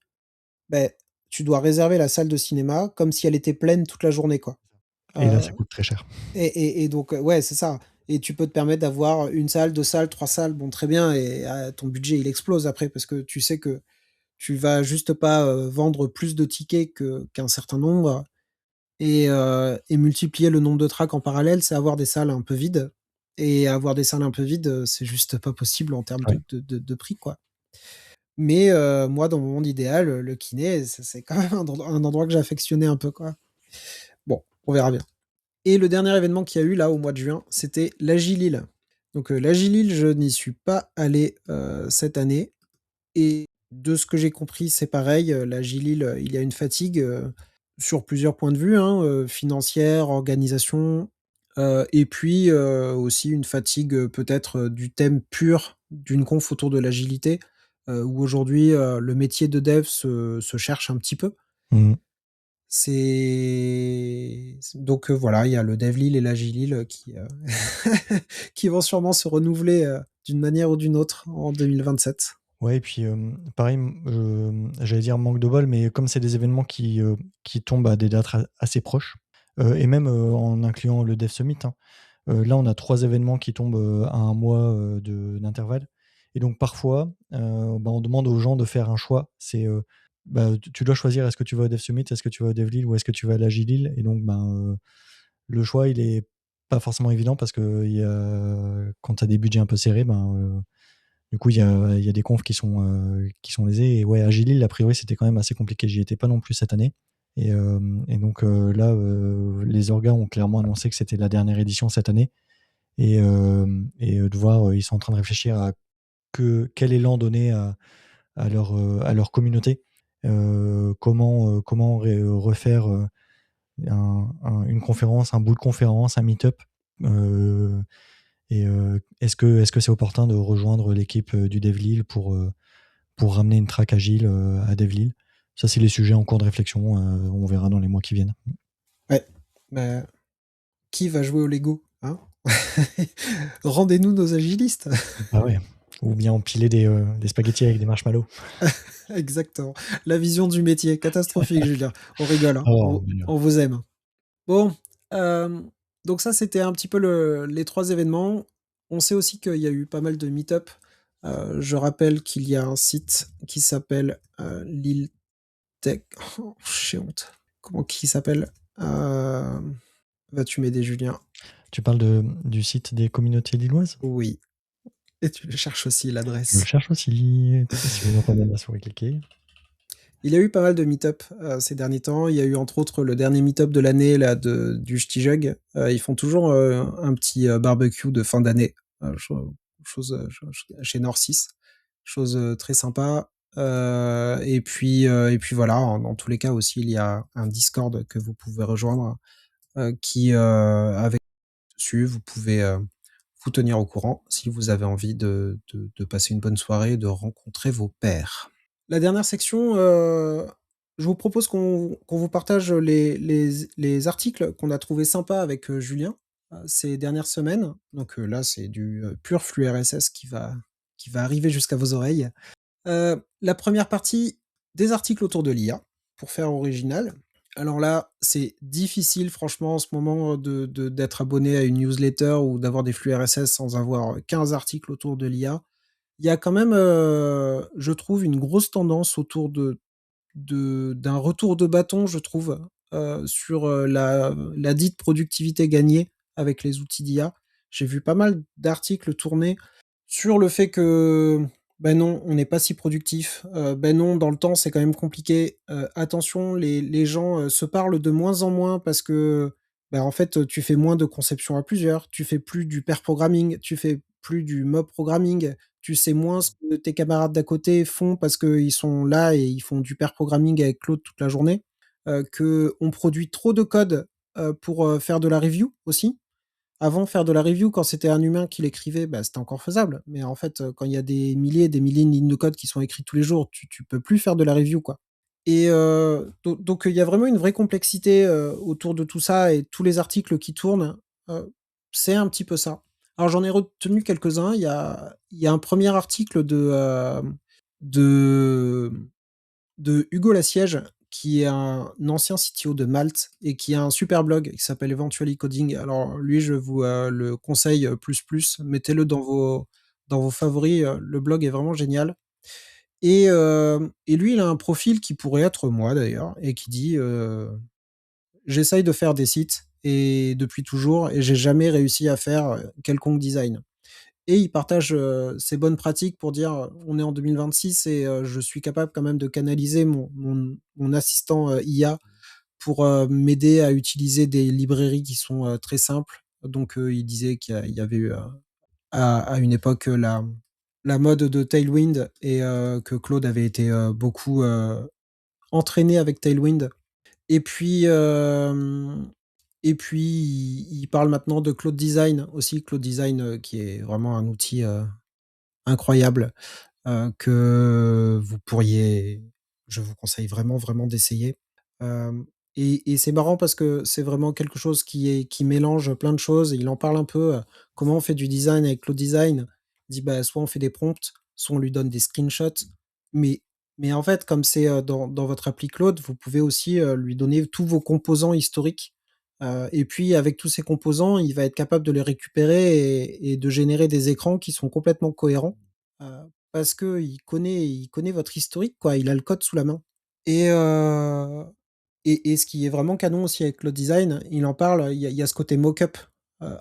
beh, tu dois réserver la salle de cinéma comme si elle était pleine toute la journée, quoi, Et là, heu ça coûte très cher. et donc ouais, c'est ça et tu peux te permettre d'avoir une salle, 2 salles, 3 salles, bon, très bien et ton budget, il explose après parce que tu sais que tu vas juste pas, vendre plus de tickets qu'un certain nombre et multiplier le nombre de tracks en parallèle, c'est avoir des salles un peu vides et avoir des salles un peu vides, c'est juste pas possible en termes Ouais. de prix, quoi. Mais moi, dans mon monde idéal, le kiné, c'est quand même un endroit que j'affectionnais un peu, quoi. Bon, on verra bien et le dernier événement qu'il y a eu là, au mois de juin, c'était l'Agilil. Donc l'Agilil, je n'y suis pas allé, cette année et de ce que j'ai compris, c'est pareil, l'Agilil, il y a une fatigue, sur plusieurs points de vue, hein, financière, organisation, et puis, aussi une fatigue, peut-être, du thème pur d'une conf autour de l'agilité, où aujourd'hui, le métier de dev se cherche un petit peu. Mmh. Donc, voilà, il y a le DevLil et l'Agilil, qui vont sûrement se renouveler, d'une manière ou d'une autre en 2027. Ouais, et puis, pareil, j'allais dire manque de bol, mais comme c'est des événements qui tombent à des dates assez proches, et même, en incluant le Dev Summit, hein. Là, on a 3 événements qui tombent, à 1 mois, d'intervalle, et donc parfois, bah, on demande aux gens de faire un choix. C'est, bah, tu dois choisir, est-ce que tu vas au Dev Summit, est-ce que tu vas au DevLil ou est-ce que tu vas à l'Agilil, et donc ben, le choix, il est pas forcément évident parce que quand tu as des budgets un peu serrés, ben, du coup, il y a des confs qui sont lésés, et ouais, Agilil, a priori, c'était quand même assez compliqué. J'y étais pas non plus cette année, et donc, là, les orgas ont clairement annoncé que c'était la dernière édition cette année, de voir, ils sont en train de réfléchir à quel élan donner à leur communauté, comment refaire, une conférence, un bout de conférence, un meet-up, heu est-ce que c'est opportun de rejoindre l'équipe, du DevLil pour ramener une track agile, à DevLil? Ça, c'est les sujets en cours de réflexion, on verra dans les mois qui viennent. Ouais, bah, qui va jouer au Lego, hein? Rendez-nous nos agilistes. Ah ouais, ou bien empiler des spaghettis avec des marshmallows. Exactement. La vision du métier, catastrophique, Julien. On rigole, hein, Oh, mais on vous aime. Bon, donc ça, c'était un petit peu les 3 événements. On sait aussi qu'il y a eu pas mal de meet-up. Je rappelle qu'il y a un site qui s'appelle, Lil Tech oh, j'ai honte. Comment qu'il s'appelle? Vas-tu m'aider, Julien? tu parles du site des communautés lilloises? Oui, et tu le cherches aussi Je le l'adresse. cherche aussi, si vous entendez ma souris cliquer. Il y a eu pas mal de meet-up, ces derniers temps. Il y a eu entre autres le dernier meet-up de l'année là du Ch'ti Jug. Ils font toujours, un petit, barbecue de fin d'année, chose chez Nord 6. Chose, très sympa. Et puis voilà, dans tous les cas aussi, il y a un Discord que vous pouvez rejoindre, qui, avec dessus, vous pouvez, vous tenir au courant si vous avez envie de passer une bonne soirée, de rencontrer vos pairs. La dernière section, je vous propose qu'on vous partage les articles qu'on a trouvés sympas avec, Julien, ces dernières semaines. Donc, là, c'est du, pur flux RSS qui va arriver jusqu'à vos oreilles. La première partie, des articles autour de l'IA, pour faire original. Alors là, c'est difficile franchement en ce moment d'être abonné à une newsletter ou d'avoir des flux RSS sans avoir 15 articles autour de l'IA. Il y a quand même, je trouve, une grosse tendance autour d'un retour de bâton, je trouve, sur, la dite productivité gagnée avec les outils d'IA. J'ai vu pas mal d'articles tourner sur le fait que, ben non, on n'est pas si productif, ben non, dans le temps, c'est quand même compliqué, attention, les gens, se parlent de moins en moins parce que, bah, en fait, tu fais moins de conception à plusieurs, tu fais plus du pair programming, tu fais plus du mob programming, tu sais moins ce que tes camarades d'à côté font parce qu'ils sont là et ils font du pair programming avec Claude toute la journée, qu'on produit trop de code, pour, faire de la review aussi. Avant, faire de la review, quand c'était un humain qui l'écrivait, bah, c'était encore faisable. Mais en fait, quand il y a des milliers de lignes de code qui sont écrites tous les jours, tu peux plus faire de la review, quoi. Et donc il y a vraiment une vraie complexité, autour de tout ça et tous les articles qui tournent, c'est un petit peu ça. Alors j'en ai retenu quelques-uns. Il y a un premier article de de Hugo Lassiège, qui est un ancien CTO de Malte et qui a un super blog qui s'appelle Eventually Coding. Alors lui, je vous, le conseille, plus. Mettez-le dans vos favoris, le blog est vraiment génial. Et lui, il a un profil qui pourrait être moi d'ailleurs et qui dit, «J'essaye de faire des sites et depuis toujours et j'ai jamais réussi à faire, quelconque design». Et il partage, ses bonnes pratiques pour dire, «On est en 2026 et je suis capable quand même de canaliser mon assistant, IA pour, m'aider à utiliser des librairies qui sont, très simples». Donc il disait qu'il y avait eu, à une époque, la mode de Tailwind et que Claude avait été, beaucoup, entraîné avec Tailwind. Et puis, il parle maintenant de Claude Design aussi. Claude Design, qui est vraiment un outil, incroyable, que vous pourriez je vous conseille vraiment, vraiment d'essayer. Hem et c'est marrant parce que c'est vraiment quelque chose qui mélange plein de choses. Il en parle un peu, comment on fait du design avec Claude Design. Il dit: «Bah, soit on fait des prompts, soit on lui donne des screenshots». Mais en fait, comme c'est, dans votre appli Claude, vous pouvez aussi, lui donner tous vos composants historiques, et puis avec tous ces composants, il va être capable de les récupérer et de générer des écrans qui sont complètement cohérents. Heu, Parce qu'il connaît votre historique, quoi, il a le code sous la main. Et et ce qui est vraiment canon aussi avec le design, il en parle, il y a ce côté mock-up.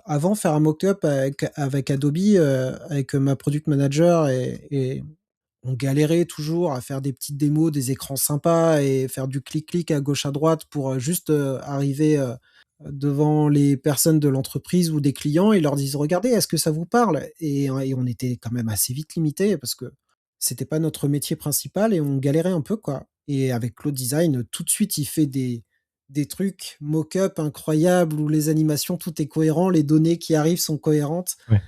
Avant, faire un mock-up avec Adobe, avec ma product manager et on galérait toujours à faire des petites démos, des écrans sympas et faire du clic-clic à gauche, à droite pour, juste, arriver, devant les personnes de l'entreprise ou des clients et leur disent: «Regardez, est-ce que ça vous parle?» Et on était quand même assez vite limité parce que c'était pas notre métier principal et on galérait un peu, quoi. Et avec Cloud Design, tout de suite, il fait des trucs mock-up incroyables où les animations, tout est cohérent, les données qui arrivent sont cohérentes. Ouais.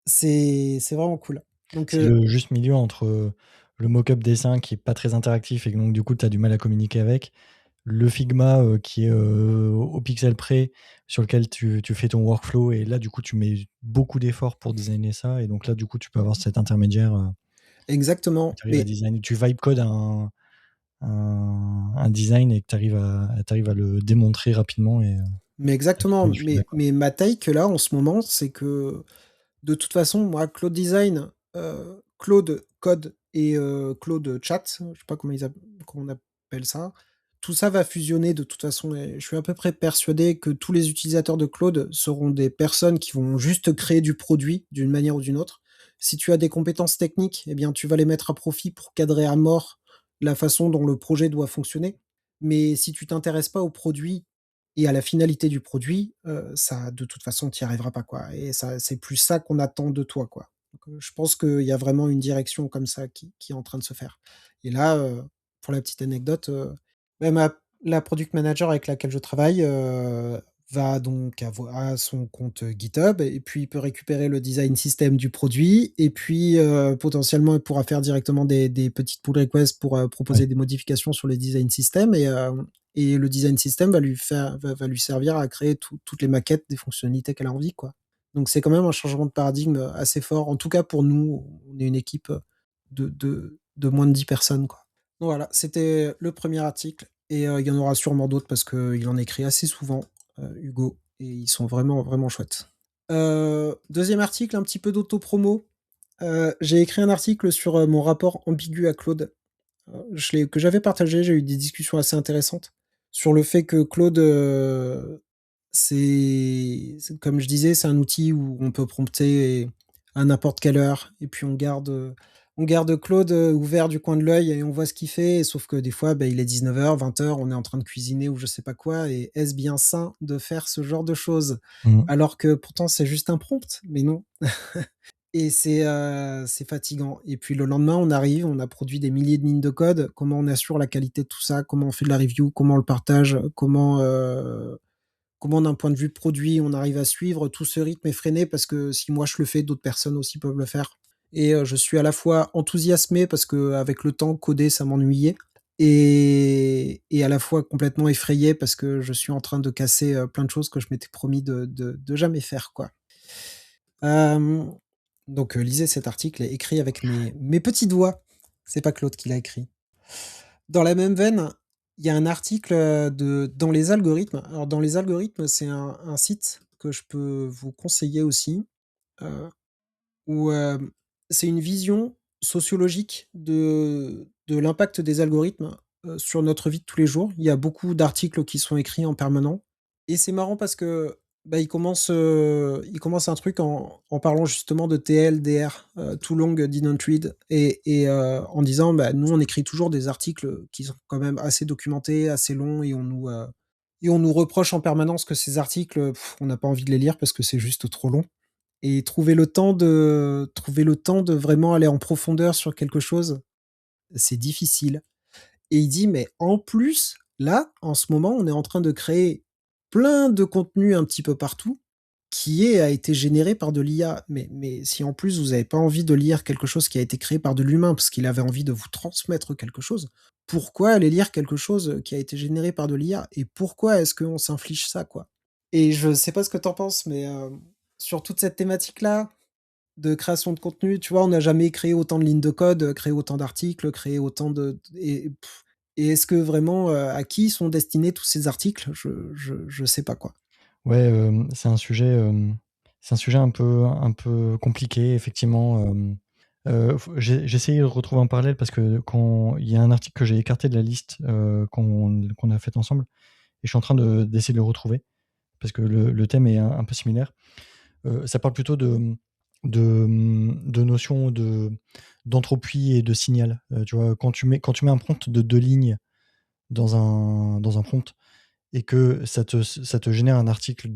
C'est vraiment cool. Donc C'est le juste milieu entre, le mock-up dessin qui est pas très interactif et que donc du coup tu as du mal à communiquer avec, le Figma qui est au pixel près, sur lequel tu fais ton workflow et là du coup tu mets beaucoup d'efforts pour designer ça et donc là du coup tu peux avoir cet intermédiaire où Exactement, tu arrives à mais designer, tu vibe code un design et que tu arrives à le démontrer rapidement et à exactement, trouver du feedback, quoi. mais ma take là en ce moment, c'est que de toute façon, moi, Claude Design, Claude Code et Claude Chat, je sais pas comment on appelle ça. Tout ça va fusionner de toute façon et je suis à peu près persuadé que tous les utilisateurs de Claude seront des personnes qui vont juste créer du produit d'une manière ou d'une autre. Si tu as des compétences techniques, eh bien, tu vas les mettre à profit pour cadrer à mort la façon dont le projet doit fonctionner. Mais si tu t'intéresses pas au produit et à la finalité du produit, ça de toute façon, tu y arriveras pas, quoi et ça c'est plus ça qu'on attend de toi, quoi. Donc, je pense qu'il y a vraiment une direction comme ça qui est en train de se faire et là, pour la petite anecdote, bah, la product manager avec laquelle je travaille, va donc a son compte, GitHub et puis il peut récupérer le design system du produit et puis, potentiellement, il pourra faire directement des petites pull requests pour, Ouais. proposer des modifications sur les design systems et le design system va lui servir à créer toutes les maquettes des fonctionnalités qu'elle a envie, quoi. Donc c'est quand même un changement de paradigme, assez fort. En tout cas pour nous, on est une équipe, de moins de 10 personnes, quoi. Donc voilà, c'était le premier article et il y en aura sûrement d'autres parce qu'il en écrit assez souvent, Hugo et ils sont vraiment, vraiment chouettes. 2e article, un petit peu d'auto-promo. J'ai écrit un article sur, mon rapport ambigu à Claude. Que j'avais partagé, j'ai eu des discussions assez intéressantes sur le fait que Claude, c'est comme je disais, c'est un outil où on peut prompter à n'importe quelle heure et puis on garde Claude, ouvert du coin de l'œil et on voit ce qu'il fait et sauf que des fois, il est 19:00, 20:00, on est en train de cuisiner ou je sais pas quoi et est-ce bien sain de faire ce genre de choses? Mmh. Alors que pourtant c'est juste un prompt, mais non. Et c'est fatigant et puis le lendemain, on arrive, on a produit des milliers de lignes de code. Comment on assure la qualité de tout ça? Comment on fait de la review? Comment on le partage? Comment d'un point de vue produit, on arrive à suivre? Tout ce rythme effréné parce que si moi je le fais, d'autres personnes aussi peuvent le faire et je suis à la fois enthousiasmé parce qu'avec le temps, coder, ça m'ennuyait et à la fois complètement effrayé parce que je suis en train de casser, plein de choses que je m'étais promis de jamais faire, quoi. Hem, donc lisez cet article est écrit avec mes petits doigts. C'est pas Claude qui l'a écrit. Dans la même veine, il y a un article, de Dans les algorithmes. Alors dans les algorithmes, c'est un site que je peux vous conseiller aussi, heu, où, c'est une vision sociologique de l'impact des algorithmes, sur notre vie de tous les jours. Il y a beaucoup d'articles qui sont écrits en permanent et c'est marrant parce que, il commence un truc en parlant justement de TLDR, Too Long Didn't Read en disant: nous, on écrit toujours des articles, qui sont quand même assez documentés, assez longs et on nous reproche en permanence que ces articles, on n'a pas envie de les lire parce que c'est juste trop long et trouver le temps de vraiment aller en profondeur sur quelque chose, c'est difficile et il dit: «Mais en plus, là, en ce moment, on est en train de créer plein de contenus un petit peu partout a été généré par de l'IA». Mais si en plus vous avez pas envie de lire quelque chose qui a été créé par de l'humain, parce qu'il avait envie de vous transmettre quelque chose, pourquoi aller lire quelque chose, qui a été généré par de l'IA? Et pourquoi est-ce qu'on s'inflige ça, quoi? Et je sais pas ce que tu en penses, mais, sur toute cette thématique-là, de création de contenu, tu vois? On n'a jamais créé autant de lignes de code, créé autant d'articles, créé autant de et est-ce que vraiment, à qui sont destinés tous ces articles? Je sais pas, quoi. Ouais, c'est un sujet un peu compliqué effectivement, f j'ai essayé de retrouver un parallèle parce que quand il y a un article que j'ai écarté de la liste, qu'on a faite ensemble et je suis en train d'essayer de le retrouver parce que le thème est un peu similaire. Ça parle plutôt de notions d'entropie et de signal. Tu vois? Quand tu mets un prompt de 2 lignes dans un prompt et que ça te génère un article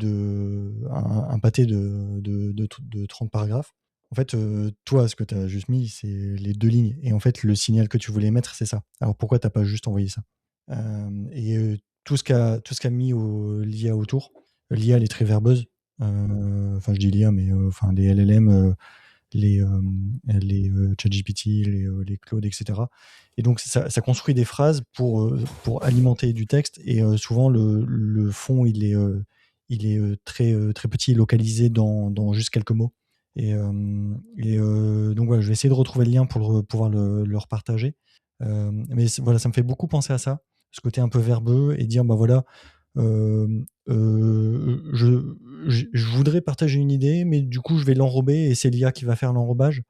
un pâté de 30 paragraphes, en fait, toi, ce que tu as juste mis, c'est les 2 lignes et en fait, le signal que tu voulais mettre, c'est ça. Alors pourquoi tu as pas juste envoyé ça? Et tout ce qu'a mis l'IA autour, l'IA, elle est très verbeuse, enfin, je dis l'IA, mais enfin, les LLM, ChatGPT, les Claude, etc. Et donc ça construit des phrases pour alimenter du texte. Et souvent le fond il est très petit, localisé dans juste quelques mots. Donc voilà, je vais essayer de retrouver le lien pour pouvoir le repartager. Mais voilà, ça me fait beaucoup penser à ça, ce côté un peu verbeux, et dire bah voilà, je voudrais partager une idée, mais du coup je vais l'enrober et c'est l'IA qui va faire l'enrobage.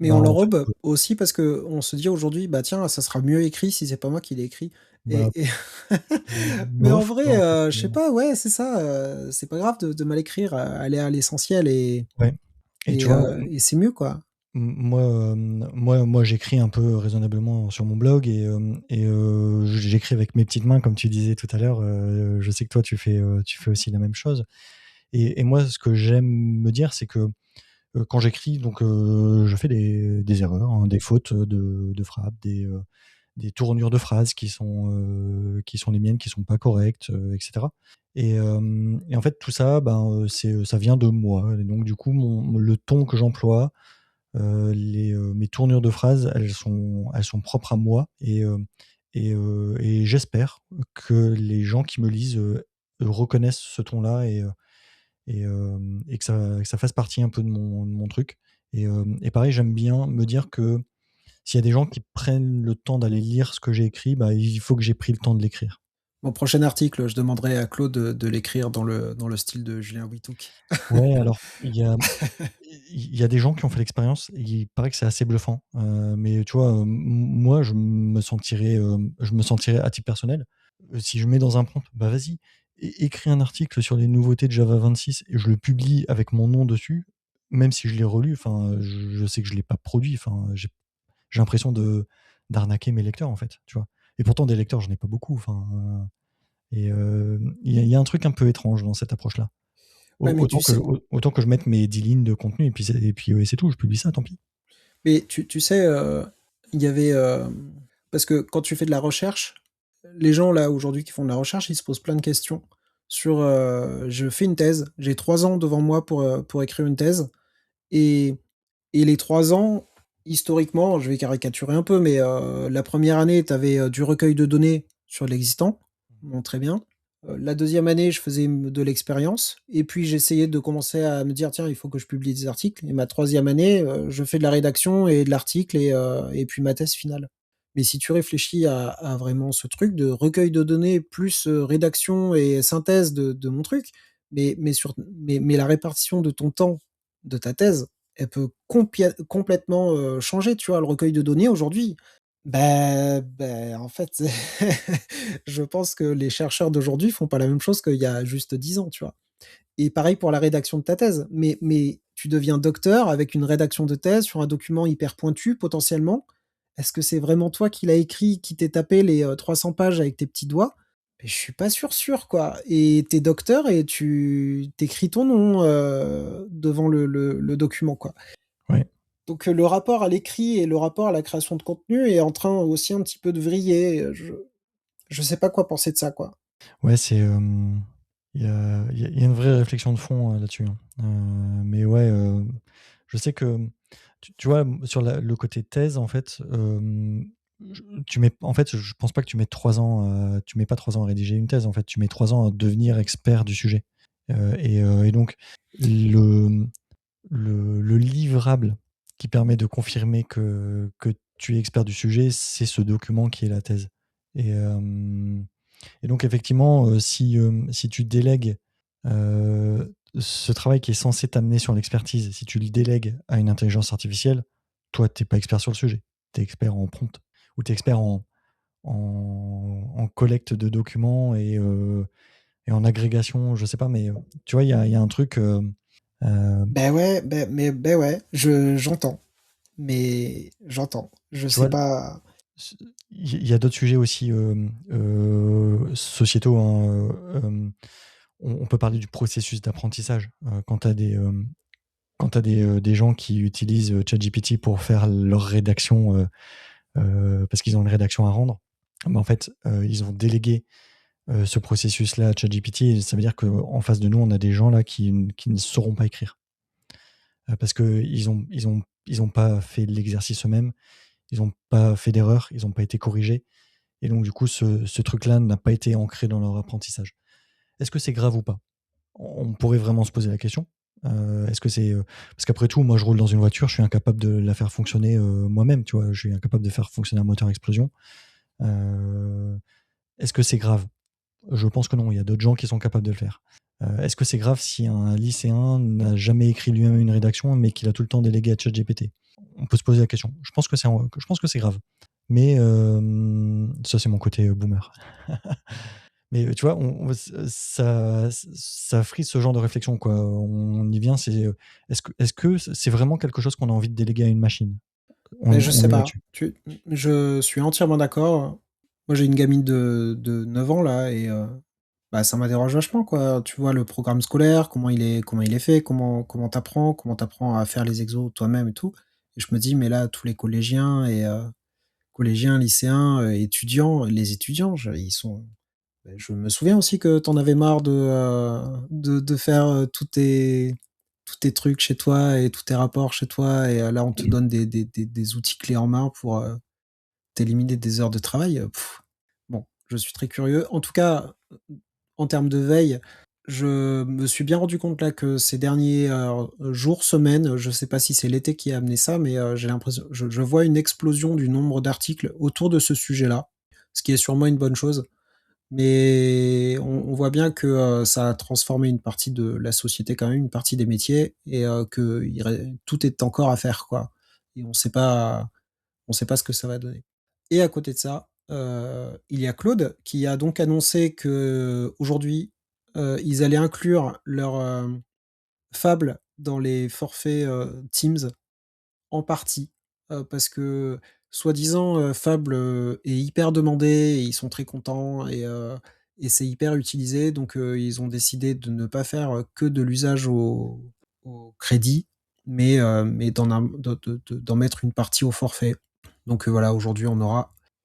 Mais Bah on en fait, l'enrobe aussi parce que on se dit aujourd'hui: «Bah tiens, ça sera mieux écrit si c'est pas moi qui l'ai écrit» bah et mais en bof quoi vrai, en fait. je sais pas, ouais, c'est ça, c'est pas grave de mal écrire, aller à l'essentiel Ouais. Et tu vois, et c'est mieux, quoi. moi j'écris un peu raisonnablement sur mon blog, j'écris avec mes petites mains comme tu disais tout à l'heure. Je sais que toi tu fais aussi la même chose. Et moi ce que j'aime me dire, c'est que quand j'écris, donc je fais des erreurs, hein, des fautes de frappe, des tournures de phrases qui sont les miennes, qui sont pas correctes, etc. Et en fait, tout ça, ben, ça vient de moi. Et donc, du coup, le ton que j'emploie, mes tournures de phrases, elles sont propres à moi. Et j'espère que les gens qui me lisent reconnaissent ce ton-là, et que ça fasse partie un peu de mon truc. Et pareil, j'aime bien me dire que s'il y a des gens qui prennent le temps d'aller lire ce que j'ai écrit, bah, il faut que j'ai pris le temps de l'écrire. Mon prochain article, je demanderai à Claude de l'écrire dans le style de Julien Wittouk. Ouais, alors il y a des gens qui ont fait l'expérience, et il paraît que c'est assez bluffant. Mais tu vois, moi, je me sentirais à titre personnel, si je mets dans un prompt: «Bah, vas-y, écris un article sur les nouveautés de Java 26», et je le publie avec mon nom dessus, même si je l'ai relu, enfin, je sais que je l'ai pas produit, enfin, j'ai l'impression d'arnaquer mes lecteurs, en fait, tu vois? Et pourtant des lecteurs, j'en ai pas beaucoup, enfin, il y a un truc un peu étrange dans cette approche-là. Ouais, mais tu sais Autant que je mette mes 10 lignes de contenu, et puis c'est tout, je publie ça, tant pis. tu sais, il y avait, parce que quand tu fais de la recherche, les gens là aujourd'hui qui font de la recherche, ils se posent plein de questions sur, je fais une thèse, j'ai 3 ans devant moi pour écrire une thèse et les 3 ans, historiquement, je vais caricaturer un peu, mais la première année, tu avais, du recueil de données sur l'existant. Bon, très bien. La deuxième année, je faisais de l'expérience et puis j'essayais de commencer à me dire: «Tiens, il faut que je publie des articles» et ma troisième année, je fais de la rédaction et de l'article et puis ma thèse finale. Mais si tu réfléchis à vraiment ce truc de recueil de données plus, rédaction et synthèse de mon truc, mais la répartition de ton temps, de ta thèse, elle peut complètement, changer, tu vois? Le recueil de données aujourd'hui, en fait, je pense que les chercheurs d'aujourd'hui font pas la même chose qu'il y a juste 10 ans, tu vois? Et pareil pour la rédaction de ta thèse, mais tu deviens docteur avec une rédaction de thèse sur un document hyper pointu potentiellement. Est-ce que c'est vraiment toi qui l'as écrit, qui t'es tapé les, 300 pages avec tes petits doigts? Mais je suis pas sûr, quoi et tu es docteur et tu écris ton nom, devant le document, quoi. Ouais. Donc, le rapport à l'écrit et le rapport à la création de contenu est en train aussi un petit peu de vriller, je sais pas quoi penser de ça, quoi. Ouais, il y a une vraie réflexion de fond, là-dessus, hein. Mais ouais, je sais que, tu vois, sur le côté thèse, en fait, en fait, je pense pas que tu mets pas 3 ans à rédiger une thèse, en fait, tu mets 3 ans à devenir expert du sujet. Et donc le le livrable qui permet de confirmer que tu es expert du sujet, c'est ce document qui est la thèse. Et donc effectivement, si tu délègues, ce travail qui est censé t'amener sur l'expertise, si tu le délègues à une intelligence artificielle, toi, tu es pas expert sur le sujet. Tu es expert en prompt, ou tu es expert en collecte de documents, et en agrégation, je sais pas, mais tu vois, il y a un truc, Ouais, ouais, j'entends, mais j'entends. Je tu sais vois, pas. il y a d'autres sujets aussi, sociétaux, hein, on peut parler du processus d'apprentissage. Quand tu as des gens qui utilisent ChatGPT pour faire leur rédaction, parce qu'ils ont une rédaction à rendre, bah, en fait, ils ont délégué ce processus-là à ChatGPT, et ça veut dire qu'en face de nous, on a des gens là qui ne sauront pas écrire. parce qu'ils ont pas fait l'exercice eux-mêmes, ils ont pas fait d'erreur, ils ont pas été corrigés et donc du coup ce truc-là n'a pas été ancré dans leur apprentissage. Est-ce que c'est grave ou pas? On pourrait vraiment se poser la question. Est-ce que c'est, parce qu'après tout, moi je roule dans une voiture, je suis incapable de la faire fonctionner, moi-même, tu vois? Je suis incapable de faire fonctionner un moteur à explosion. Heu, Est-ce que c'est grave? Je pense que non, il y a d'autres gens qui sont capables de le faire. Est-ce que c'est grave si un lycéen n'a jamais écrit lui-même une rédaction, mais qu'il a tout le temps délégué à ChatGPT? On peut se poser la question. Je pense que c'est grave. Mais ça, c'est mon côté, boomer. Mais tu vois, ça frise ce genre de réflexion, quoi. On y vient, est-ce que c'est vraiment quelque chose qu'on a envie de déléguer à une machine? Mais je On sais est pas. là-dessus. Je suis entièrement d'accord. Moi, j'ai une gamine de 9 ans là et bah, ça m'interroge vachement, quoi. Tu vois le programme scolaire, comment il est fait, comment tu apprends à faire les exos toi-même et tout et je me dis: «Mais là, tous les collégiens, lycéens, étudiants, les étudiants, ils sont». Je me souviens aussi que tu en avais marre de faire, tous tes trucs chez toi et tous tes rapports chez toi et là, on te donne des outils clés en main pour, t'éliminer des heures de travail, bon, je suis très curieux. En tout cas, en termes de veille, je me suis bien rendu compte là que ces derniers, jours, semaines, je sais pas si c'est l'été qui a amené ça, mais j'ai l'impression je vois une explosion du nombre d'articles autour de ce sujet-là, ce qui est sûrement une bonne chose. Mais on voit bien que, ça a transformé une partie de la société quand même, une partie des métiers et qu'il ré tout est encore à faire, quoi et on sait pas ce que ça va donner et à côté de ça, il y a Claude qui a donc annoncé qu'aujourd'hui, ils allaient inclure leur, Fable dans les forfaits, Teams en partie, parce que soi-disant, Fable, est hyper demandé et ils sont très contents et c'est hyper utilisé donc ils ont décidé de ne pas faire, que de l'usage au crédit, mais d'en mettre une partie au forfait. Donc voilà, aujourd'hui,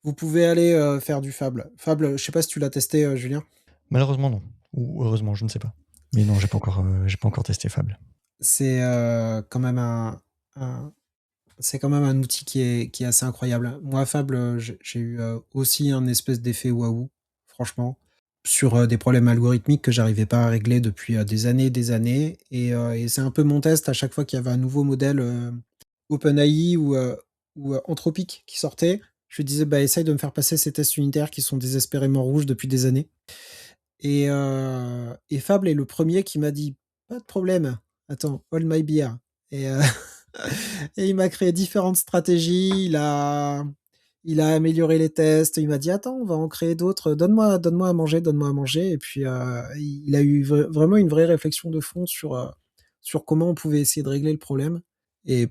vous pouvez aller, faire du Fable. Fable, je sais pas si tu l'as testé, Julien? Malheureusement, non. Ou heureusement, je ne sais pas. Mais non, j'ai pas encore testé Fable. C'est, quand même un c'est quand même un outil qui est assez incroyable. Moi, Fable, j'ai eu, aussi un espèce d'effet waouh, franchement, sur, des problèmes algorithmiques que j'arrivais pas à régler depuis, des années et c'est un peu mon test à chaque fois qu'il y avait un nouveau modèle, OpenAI ou Anthropic qui sortait. Je lui disais: «Bah, essaye de me faire passer ces tests unitaires qui sont désespérément rouges depuis des années». Et Fable est le premier qui m'a dit: «Pas de problème, attends, hold my beer» et et il m'a créé différentes stratégies, il a amélioré les tests, il m'a dit: «Attends, on va en créer d'autres, donne-moi à manger» et puis, il a eu vraiment une vraie réflexion de fond sur comment on pouvait essayer de régler le problème et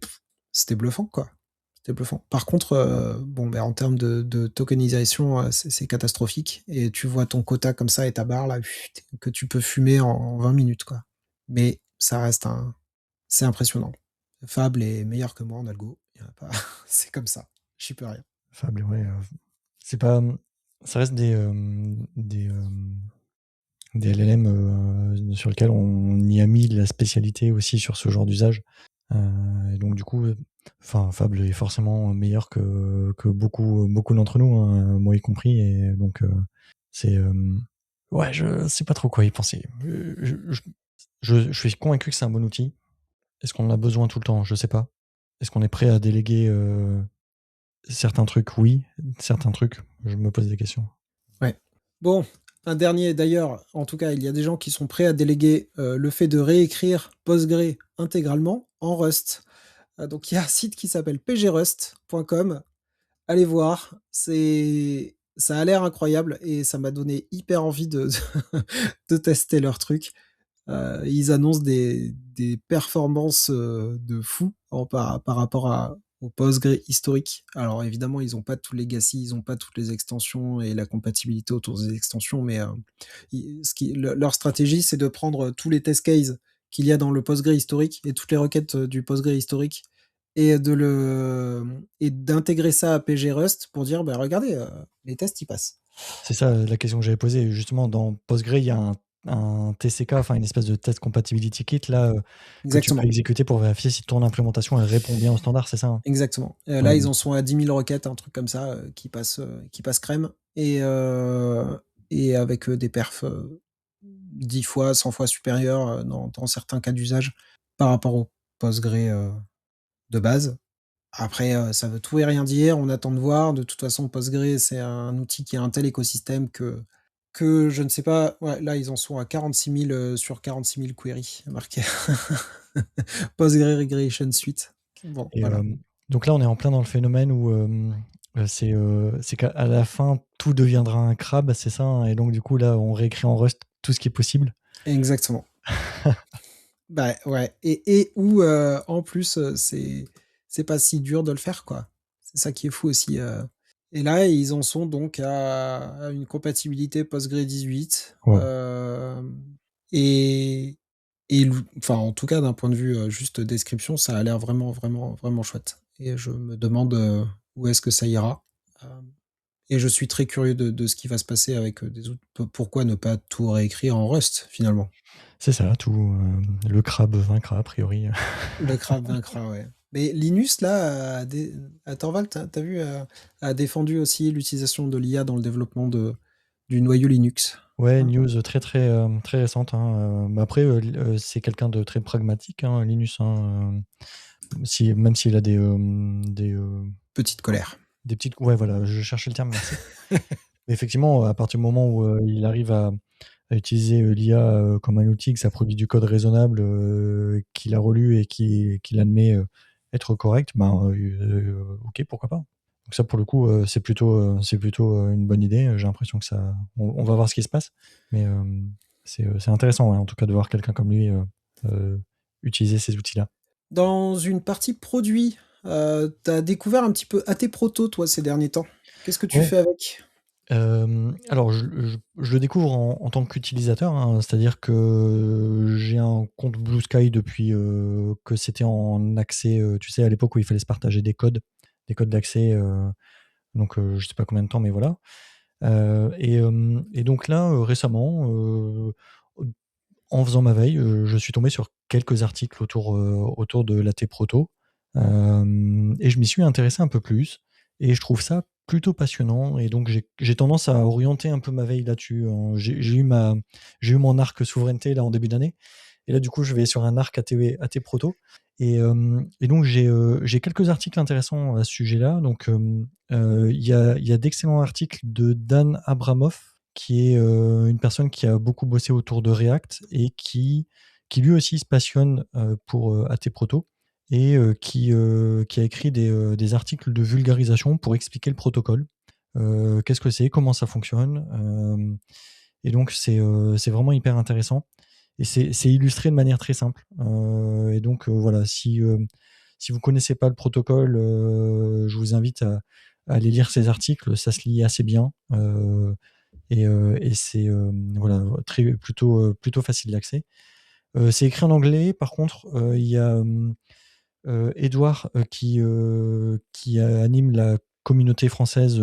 c'était bluffant, quoi. C'était bluffant. Par contre, bon, ben, en termes de tokenisation, c'est catastrophique et tu vois ton quota comme ça et ta barre là, que tu peux fumer en 20 minutes, quoi. Mais ça reste un c'est impressionnant. Fable est meilleur que moi en algo, il y a pas c'est comme ça, j'y peux rien. Fable, ouais, c'est pas, ça reste des LLM, sur lesquels on y a mis de la spécialité aussi sur ce genre d'usage. Et donc du coup, enfin, Fable est forcément meilleur que beaucoup d'entre nous, hein, moi y compris et donc c'est, ouais, je sais pas trop quoi y penser. Je suis convaincu que c'est un bon outil. Est-ce qu'on en a besoin tout le temps? Je sais pas. Est-ce qu'on est prêt à déléguer, certains trucs? Oui, certains trucs, je me pose des questions. Ouais. Bon, un dernier d'ailleurs, en tout cas, il y a des gens qui sont prêts à déléguer, le fait de réécrire Postgre intégralement en Rust. Donc il y a un site qui s'appelle pgrust.com. Allez voir, ça a l'air incroyable et ça m'a donné hyper envie de tester leur truc. Ils annoncent des performances, de fou par rapport au Postgre historique. Alors évidemment, ils ont pas tout le legacy, ils ont pas toutes les extensions et la compatibilité autour des extensions, mais, ils ce qui leur stratégie, c'est de prendre tous les test cases qu'il y a dans le Postgre historique et toutes les requêtes, du Postgre historique et d'intégrer ça à pgrust pour dire: «Bah regardez, les tests, ils passent». C'est ça, la question que j'avais posée. Justement, dans Postgre, il y a un un TCK, enfin une espèce de test compatibility kit là, que tu peux Exactement, exécuter pour vérifier si ton implémentation, elle répond bien aux standards, c'est ça, hein? exactement. Ouais, Là, ils en sont à 10 000 requêtes, un truc comme ça, qui passent crème et avec, des perfs, 10 fois, 100 fois supérieurs, dans certains cas d'usage par rapport au Postgre, de base. Après, ça veut tout et rien dire, on attend de voir. De toute façon, Postgre, c'est un outil qui a un tel écosystème que je ne sais pas, ouais, là, ils en sont à 46 000, sur 46 000 queries marquées. Postgre Regression Suite. Bon, et voilà. donc là, on est en plein dans le phénomène où, c'est qu'à la fin, tout deviendra un crabe, c'est ça, hein? Et donc du coup, là, on réécrit en Rust tout ce qui est possible. Exactement. Bah, ouais et où, en plus, c'est pas si dur de le faire, quoi. C'est ça qui est fou aussi, et là, ils en sont donc à une compatibilité Postgre 18, Waouh! et enfin, en tout cas, d'un point de vue, juste description, ça a l'air vraiment, vraiment, vraiment chouette et je me demande, où est-ce que ça ira? Hem Et je suis très curieux de ce qui va se passer avec, des autres. Pourquoi ne pas tout réécrire en Rust, finalement? C'est ça, tout, le crabe vaincra a priori. Le crabe vaincra, ouais. Mais Linus là, Torvald, tu as vu, a défendu aussi l'utilisation de l'IA dans le développement du noyau Linux. Ouais, Hein. news très, très, très récente, hein, mais après, c'est quelqu'un de très pragmatique, hein, Linus, hein, si même s'il a Petite colère. des petites, ouais, voilà, je cherchais le terme, merci. Mais effectivement, à partir du moment où, il arrive à utiliser, l'IA, comme un outil, que ça produit du code raisonnable, qu'il a relu et qu'il admet, être correct, ben, OK, pourquoi pas. Donc ça, pour le coup, c'est plutôt, une bonne idée. J'ai l'impression que ça on va voir ce qui se passe, mais, c'est intéressant, ouais, en tout cas, de voir quelqu'un comme lui, heu, utiliser ces outils-là. Dans une partie produit, tu as découvert un petit peu AT Proto, toi, ces derniers temps. Qu'est-ce que tu Ouais. fais avec? Alors je le découvre en tant qu'utilisateur, hein, c'est-à-dire que j'ai un compte Blue Sky depuis, que c'était en accès, tu sais, à l'époque où il fallait se partager des codes d'accès, donc je sais pas combien de temps, mais voilà. Et donc là, récemment, en faisant ma veille, je suis tombé sur quelques articles autour de l'AT Proto, et je m'y suis intéressé un peu plus et je trouve ça plutôt passionnant et donc j'ai tendance à orienter un peu ma veille là-dessus, hein. J'ai eu mon arc souveraineté là en début d'année et là du coup je vais sur un arc AT Proto et donc j'ai quelques articles intéressants à ce sujet-là. Donc il y a d'excellents articles de Dan Abramov qui est, une personne qui a beaucoup bossé autour de React et qui lui aussi se passionne, pour, AT Proto et qui a écrit des articles de vulgarisation pour expliquer le protocole. Qu'est-ce que c'est? Comment ça fonctionne? Et donc c'est vraiment hyper intéressant et c'est illustré de manière très simple. Et donc voilà, si vous connaissez pas le protocole, je vous invite à aller lire ces articles. Ça se lit assez bien, et c'est, voilà, plutôt facile d'accès. C'est écrit en anglais. Par contre, il y a, Édouard, qui anime la communauté française,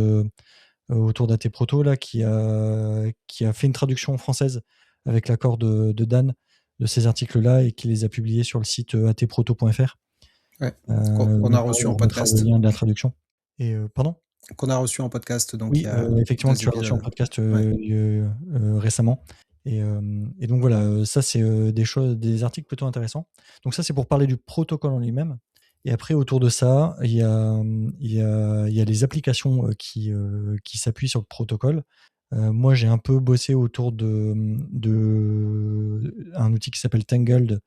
autour d'AT Proto là, qui a fait une traduction française avec l'accord de Dan, de ces articles-là et qui les a publiés sur le site, atproto.fr. Ouais, qu'on a Donc reçu pareil, en on mettra le podcast. lien de la traduction et pardon? Qu'on a reçu en podcast, donc il Oui, y a effectivement, que 2 tu as reçu en épisodes. podcast, Ouais. récemment et donc voilà, ça c'est, des articles plutôt intéressants. Donc ça, c'est pour parler du protocole en lui-même et après autour de ça, il y a les applications, qui s'appuient sur le protocole. Moi, j'ai un peu bossé autour de un outil qui s'appelle Tangled,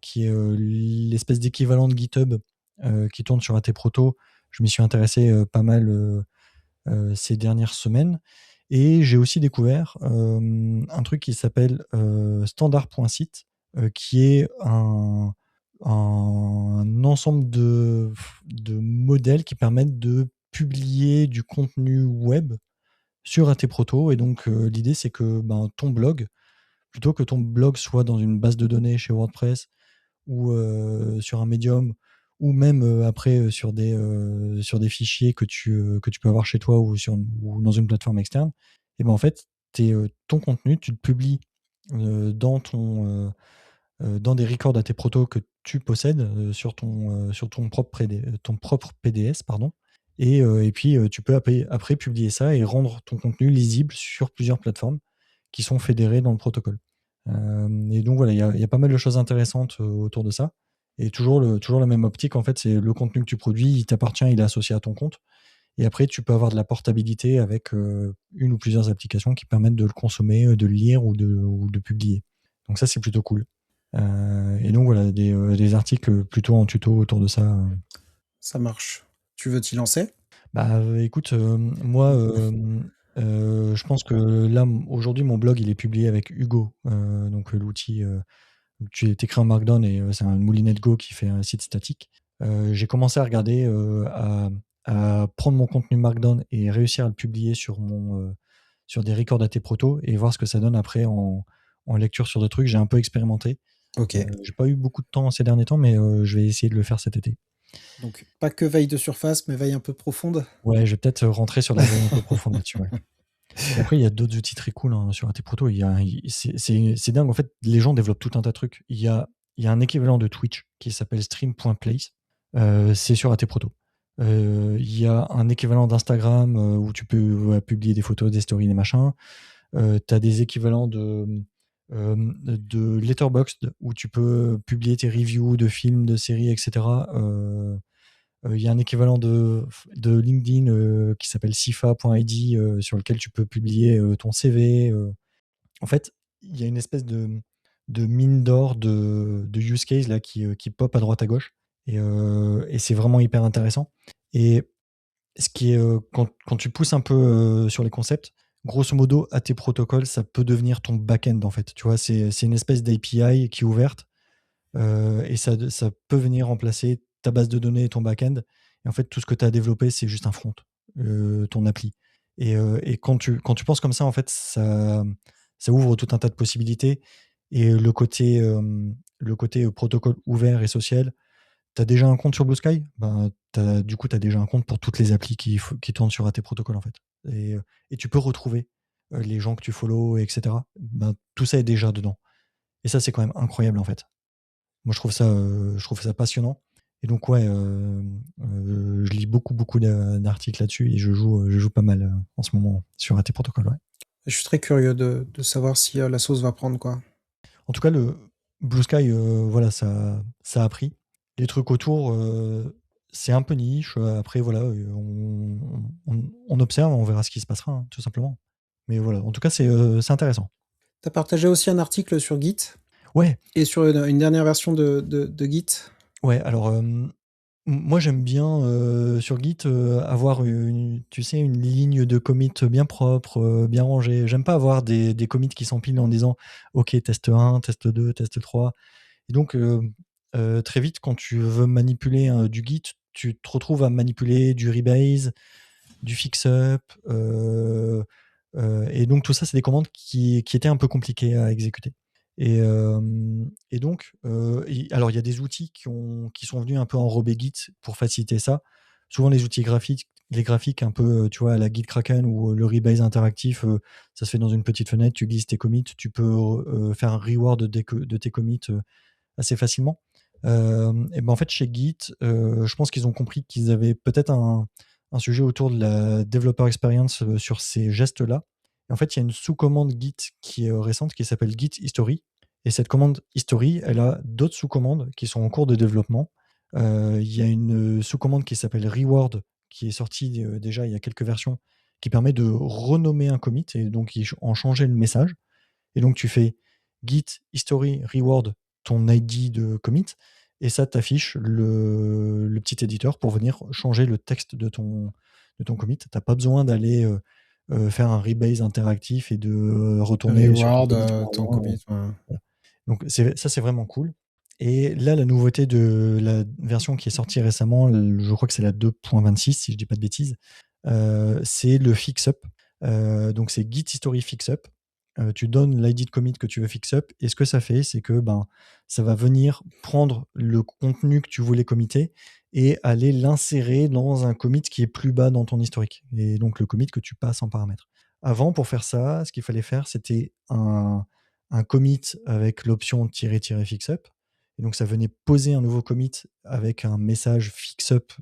qui est, l'espèce d'équivalent de GitHub, qui tourne sur AT Proto. Je m'y suis intéressé, pas mal, ces dernières semaines et j'ai aussi découvert, un truc qui s'appelle, standard.site, qui est un ensemble de modèles qui permettent de publier du contenu web sur AT Proto et donc l'idée c'est que, ben, ton blog, plutôt que ton blog soit dans une base de données chez WordPress ou sur un Medium ou même, après, sur des fichiers que tu peux avoir chez toi ou dans une plateforme externe et ben, en fait, ton contenu, tu le publies dans des records à tes protos que tu possèdes sur ton propre PDS, pardon. Et puis, tu peux après publier ça et rendre ton contenu lisible sur plusieurs plateformes qui sont fédérées dans le protocole. Et donc voilà, il y a pas mal de choses intéressantes autour de ça. Et toujours la même optique, en fait, c'est le contenu que tu produis, il t'appartient, il est associé à ton compte. Et après, tu peux avoir de la portabilité avec une ou plusieurs applications qui permettent de le consommer, de le lire ou de publier. Donc ça, c'est plutôt cool. Et donc voilà, des articles plutôt en tuto autour de ça. Ça marche. Tu veux t'y lancer? Bah écoute, moi, je pense que là, aujourd'hui, mon blog, il est publié avec Hugo, donc l'outil. Tu écris en Markdown et c'est un moulinet de Go qui fait un site statique. J'ai commencé à regarder, à prendre mon contenu Markdown et réussir à le publier sur des records AT Proto et voir ce que ça donne après en lecture sur des trucs. J'ai un peu expérimenté. Ok. J'ai pas eu beaucoup de temps ces derniers temps, mais je vais essayer de le faire cet été. Donc, pas que veille de surface, mais veille un peu profonde. Ouais, je vais peut-être rentrer sur la veille un peu profonde là-dessus, ouais. Et après, il y a d'autres outils très cool hein, sur AT Proto. C'est dingue, en fait, les gens développent tout un tas de trucs. Il y a un équivalent de Twitch qui s'appelle stream.place. C'est sur AT Proto. Il y a un équivalent d'Instagram où tu peux publier des photos, des stories, des machins. Tu as des équivalents de Letterboxd où tu peux publier tes reviews de films, de séries, etc. Il y a un équivalent de LinkedIn qui s'appelle sifa.id sur lequel tu peux publier ton CV. En fait, il y a une espèce de mine d'or de use case là, qui pop à droite à gauche. Et c'est vraiment hyper intéressant. Et ce qui est, quand tu pousses un peu sur les concepts, grosso modo, à tes protocoles, ça peut devenir ton back-end en fait. Tu vois, c'est une espèce d'API qui est ouverte et ça peut venir remplacer ta base de données et ton back-end. Et en fait, tout ce que tu as développé, c'est juste un front, ton appli. Et quand tu penses comme ça, en fait, ça ouvre tout un tas de possibilités. Et le côté protocole ouvert et social, tu as déjà un compte sur Blue Sky, ben, du coup, tu as déjà un compte pour toutes les applis qui tournent sur AT Protocol, en fait. Et tu peux retrouver les gens que tu follow, etc. Ben, tout ça est déjà dedans. Et ça, c'est quand même incroyable, en fait. Moi, je trouve ça passionnant. Et donc, ouais, je lis beaucoup, beaucoup d'articles là-dessus et je joue pas mal en ce moment sur AT Protocol. Ouais. Je suis très curieux de savoir si la sauce va prendre, quoi. En tout cas, le Blue Sky, voilà, ça a pris. Les trucs autour, c'est un peu niche. Après, voilà, on observe, on verra ce qui se passera, hein, tout simplement. Mais voilà, en tout cas, c'est intéressant. Tu as partagé aussi un article sur Git Ouais, et sur une dernière version de Git. ouais, alors, moi, j'aime bien, sur Git, avoir tu sais, une ligne de commit bien propre, bien rangée. J'aime pas avoir des commits qui s'empilent en disant: «OK, test 1, test 2, test 3». Et donc, très vite, quand tu veux manipuler du Git, tu te retrouves à manipuler du Rebase, du Fixup, et donc tout ça, c'est des commandes qui étaient un peu compliquées à exécuter. Et donc, alors il y a des outils qui sont venus un peu enrober Git pour faciliter ça. Souvent les outils graphiques, les graphiques un peu, tu vois, à la GitKraken ou le Rebase interactif, ça se fait dans une petite fenêtre, tu glisses tes commits, tu peux faire un reward de tes commits assez facilement. Et ben en fait, chez Git, je pense qu'ils ont compris qu'ils avaient peut-être un sujet autour de la developer experience sur ces gestes-là. Et en fait, il y a une sous-commande Git qui est récente qui s'appelle Git History. Et cette commande History, elle a d'autres sous-commandes qui sont en cours de développement. Il y a une sous-commande qui s'appelle Reward qui est sortie déjà il y a quelques versions qui permet de renommer un commit et donc en changer le message. Et donc, tu fais git history reward ton ID de commit et ça t'affiche le petit éditeur pour venir changer le texte de ton commit. Tu n'as pas besoin d'aller faire un rebase interactif et de retourner sur ton Reward, commit ton par commit. Ouais. voilà. Donc, ça, c'est vraiment cool. Et là, la nouveauté de la version qui est sortie récemment, je crois que c'est la 2.26, si je ne dis pas de bêtises, c'est le fix-up. Donc, c'est Git History Fix-up. Tu donnes l'ID de commit que tu veux fix-up. Et ce que ça fait, c'est que ça va venir prendre le contenu que tu voulais committer et aller l'insérer dans un commit qui est plus bas dans ton historique. Et donc, le commit que tu passes en paramètre. Avant, pour faire ça, ce qu'il fallait faire, c'était un un commit avec l'option "-fixup", et donc ça venait poser un nouveau commit avec un message fixup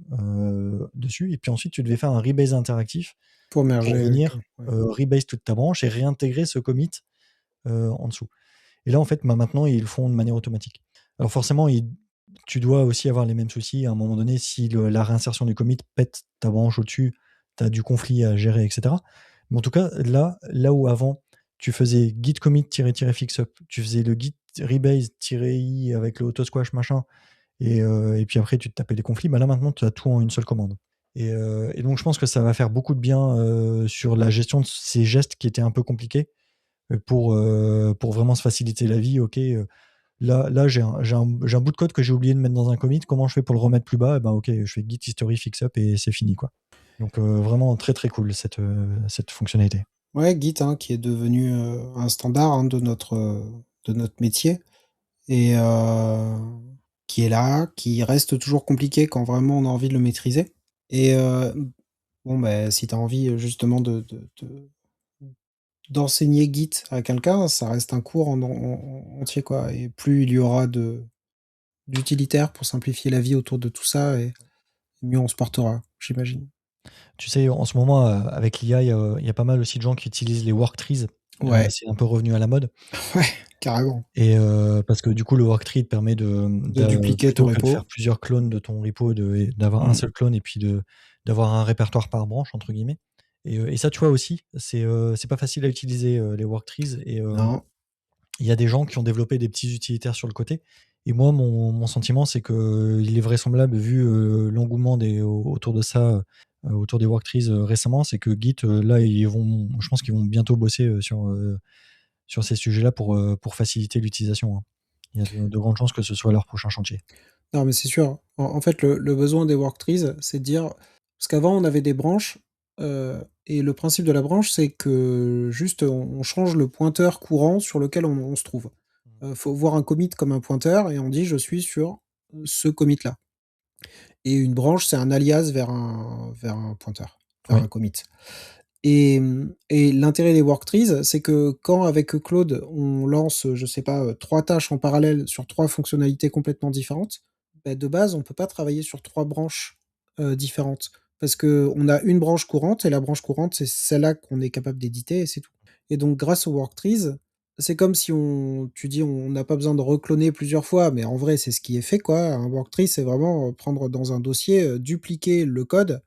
dessus, et puis ensuite tu devais faire un rebase interactif Pour pour merger avec, venir ouais. rebase toute ta branche et réintégrer ce commit en dessous. Et là, en fait, maintenant, ils le font de manière automatique. Alors forcément, tu dois aussi avoir les mêmes soucis à un moment donné. Si la réinsertion du commit pète ta branche au-dessus, tu as du conflit à gérer, etc. Mais en tout cas, là où avant, tu faisais git commit-fixup, tu faisais le git rebase-i avec le auto-squash, machin, et puis après, tu te tapais des conflits, bah là, maintenant, tu as tout en une seule commande. Et donc, je pense que ça va faire beaucoup de bien sur la gestion de ces gestes qui étaient un peu compliqués pour vraiment se faciliter la vie. Ok, là j'ai un bout de code que j'ai oublié de mettre dans un commit. Comment je fais pour le remettre plus bas? Eh ben, ok, je fais git history fixup et c'est fini, quoi. Donc vraiment très très cool cette fonctionnalité. Ouais, Git, hein, qui est devenu, un standard, hein, de notre métier et qui est là, qui reste toujours compliqué quand vraiment on a envie de le maîtriser et bon, ben si tu as envie, justement d'enseigner Git à quelqu'un, ça reste un cours en entier, quoi et plus il y aura de d'utilitaires pour simplifier la vie autour de tout ça et mieux on se portera, j'imagine. Tu sais, en ce moment, avec l'IA, il y a pas mal aussi de gens qui utilisent les work trees. Ouais, C'est un peu revenu à la mode. ouais, carrément. Et parce que du coup, le worktree te permet De dupliquer ton plutôt que de faire repo. plusieurs clones de ton repo, d'avoir un Mmh. seul clone et puis d'avoir un répertoire par branche, entre guillemets. Et ça, tu vois aussi, c'est pas facile à utiliser, les worktrees. Et Non. il y a des gens qui ont développé des petits utilitaires sur le côté. Et moi, mon sentiment, c'est qu'il est vraisemblable, vu l'engouement autour de ça, autour des worktrees récemment, c'est que Git, là, je pense qu'ils vont bientôt bosser sur ces sujets-là pour faciliter l'utilisation, hein. Il y a de grandes chances que ce soit leur prochain chantier. Non, mais c'est sûr. En fait, le besoin des work trees, c'est de dire parce qu'avant, on avait des branches, et le principe de la branche, c'est que juste, on change le pointeur courant sur lequel on se trouve. Mmh. Faut voir un commit comme un pointeur et on dit: «Je suis sur, ce commit-là» et une branche, c'est un alias vers un pointeur, vers Oui. un commit. Et l'intérêt des work trees, c'est que quand avec Claude, on lance, je sais pas, 3 tâches en parallèle sur 3 fonctionnalités complètement différentes, bah, de base, on peut pas travailler sur 3 branches, différentes. Parce qu'on a une branche courante et la branche courante, c'est celle-là qu'on est capable d'éditer et c'est tout. Et donc grâce aux work trees, c'est comme si tu dis: «On n'a pas besoin de recloner plusieurs fois», mais en vrai, c'est ce qui est fait, quoi. Un work tree, c'est vraiment, prendre dans un dossier, dupliquer le code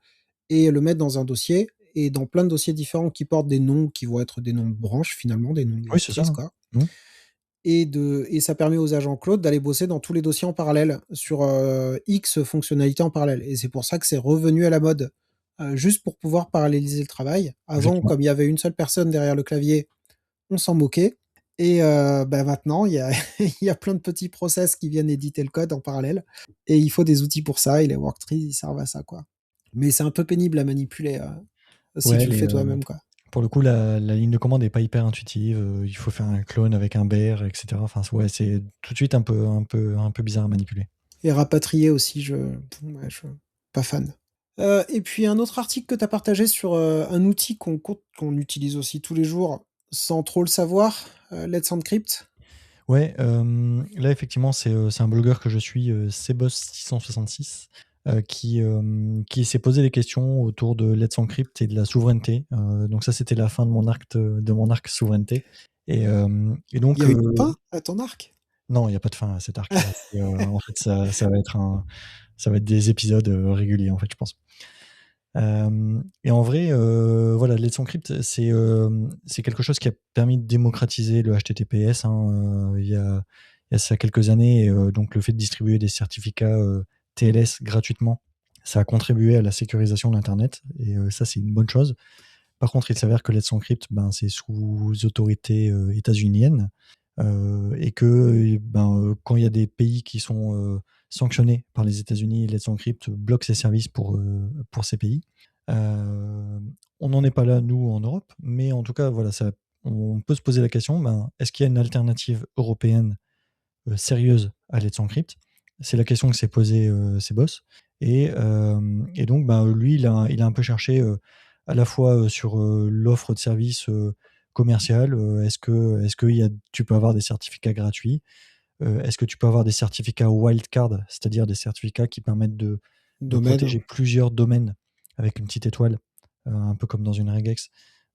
et le mettre dans un dossier et dans plein de dossiers différents qui portent des noms qui vont être des noms de branches finalement, des noms de Oui, c'est ça, worktrace hein. quoi Mmh. et ça permet aux agents Claude d'aller bosser dans tous les dossiers en parallèle sur, X fonctionnalités en parallèle et c'est pour ça que c'est revenu à la mode, juste pour pouvoir paralléliser le travail. Avant, Exactement. comme il y avait une seule personne derrière le clavier, on s'en moquait et bah, maintenant il y a il y a plein de petits process qui viennent éditer le code en parallèle et il faut des outils pour ça et les worktrees, ils servent à ça quoi. Mais c'est un peu pénible à manipuler, si Ouais, tu le fais toi-même, quoi. pour le coup, la ligne de commande est pas hyper intuitive, il faut faire un clone avec un bear, et cetera. Enfin, ouais, c'est tout de suite un peu bizarre à manipuler. Et rapatrier aussi, ouais, je pas fan. Et puis un autre article que tu as partagé sur, un outil qu'on utilise aussi tous les jours sans trop le savoir, Let's Encrypt. Ouais, là, effectivement, c'est un blogueur que je suis, Sebos666, qui s'est posé des questions autour de Let's Encrypt et de la souveraineté. Donc ça, c'était la fin de mon arc souveraineté. Et Il y donc, a une fin à ton arc? non, il y a pas de fin à cet arc. En fait, ça va être des épisodes, réguliers, en fait, je pense. Et en vrai, voilà, Let's Encrypt, c'est quelque chose qui a permis de démocratiser le HTTPS, hein, il y a ça quelques années. Donc le fait de distribuer des certificats, TLS gratuitement, ça a contribué à la sécurisation de l'internet, et ça, c'est une bonne chose. Par contre, il s'avère que Let's Encrypt, ben, c'est sous autorité, états-unienne, et que, ben, quand il y a des pays qui sont, sanctionnés par les États-Unis, Let's Encrypt bloque ses services pour ces pays. On n'en est pas là, nous, en Europe, mais en tout cas, voilà, on peut se poser la question, ben, est-ce qu'il y a une alternative européenne sérieuse à Let's Encrypt? C'est la question que s'est posée ses boss. Et donc, ben, lui, il a un peu cherché, à la fois sur l'offre de service commercial, est-ce que tu peux avoir des certificats gratuits? Est-ce que tu peux avoir des certificats wildcard, c'est-à-dire des certificats qui permettent de Domaine. protéger plusieurs domaines avec une petite étoile, un peu comme dans une regex?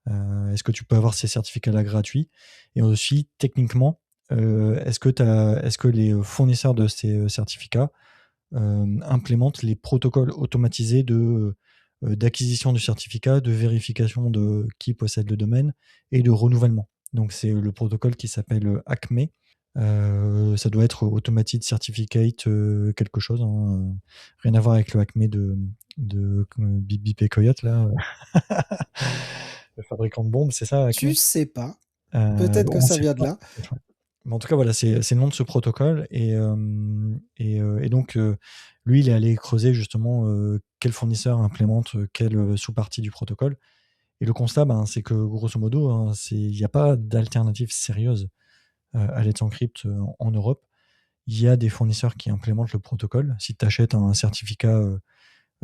Est-ce que tu peux avoir ces certificats-là gratuits? Et aussi, techniquement, est-ce que les fournisseurs de ces certificats implémentent les protocoles automatisés d'acquisition du certificat, de vérification de qui possède le domaine et de renouvellement? Donc, c'est le protocole qui s'appelle ACME. Ça doit être Automated Certificate, quelque chose, hein, rien à voir avec le ACME de Bip Bip et Coyote, là. Le fabricant de bombes, c'est ça, Tu Acme? sais pas. Peut-être que On ça sait vient de pas, là. peut-être, ouais. Mais en tout cas, voilà, c'est le nom de ce protocole et donc lui, il est allé creuser justement, quel fournisseur implémente, quelle, sous-partie du protocole et le constat, ben, c'est que grosso modo, hein, il y a pas d'alternative sérieuse, à Let's Encrypt, en Europe. Il y a des fournisseurs qui implémentent le protocole. Si tu achètes un certificat,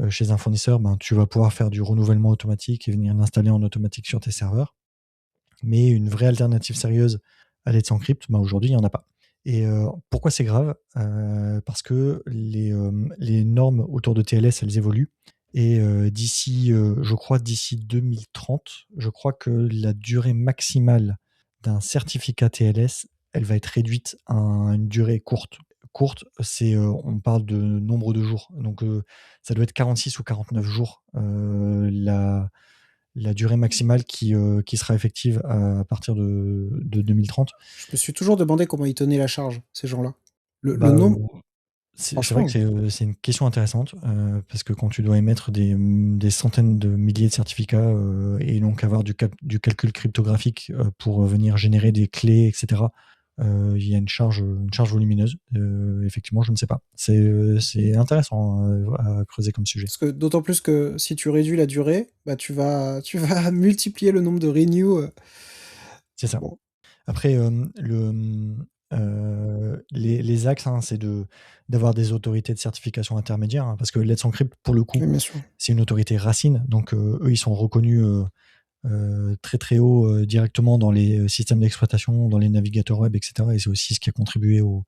chez un fournisseur, ben, tu vas pouvoir faire du renouvellement automatique et venir l'installer en automatique sur tes serveurs. Mais une vraie alternative sérieuse à Let's Encrypt, ben, aujourd'hui, il y en a pas. Et pourquoi c'est grave? Parce que les normes autour de TLS, elles évoluent et d'ici, je crois d'ici 2030, je crois que la durée maximale d'un certificat TLS, elle va être réduite à une durée courte. Courte, c'est, on parle de nombre de jours. Donc ça doit être 46 ou 49 jours, la durée maximale qui sera effective à partir de 2030. Je me suis toujours demandé comment ils tenaient la charge, ces gens-là. Le Bah, nombre c'est vrai que franchement, c'est une question intéressante, parce que quand tu dois émettre des centaines de milliers de certificats, et donc avoir du calcul cryptographique, pour venir générer des clés et cetera, il y a une charge volumineuse. Effectivement, je ne sais pas. C'est intéressant, à creuser comme sujet. parce que d'autant plus que si tu réduis la durée, bah, tu vas multiplier le nombre de renew, C'est ça. bon, Après, les axes, hein, c'est d'avoir des autorités de certification intermédiaires, hein, parce que Let's Encrypt, pour le coup, oui, bien sûr. c'est une autorité racine. Donc, eux, ils sont reconnus, très, très haut, directement dans les, systèmes d'exploitation, dans les navigateurs web et cetera et c'est aussi ce qui a contribué au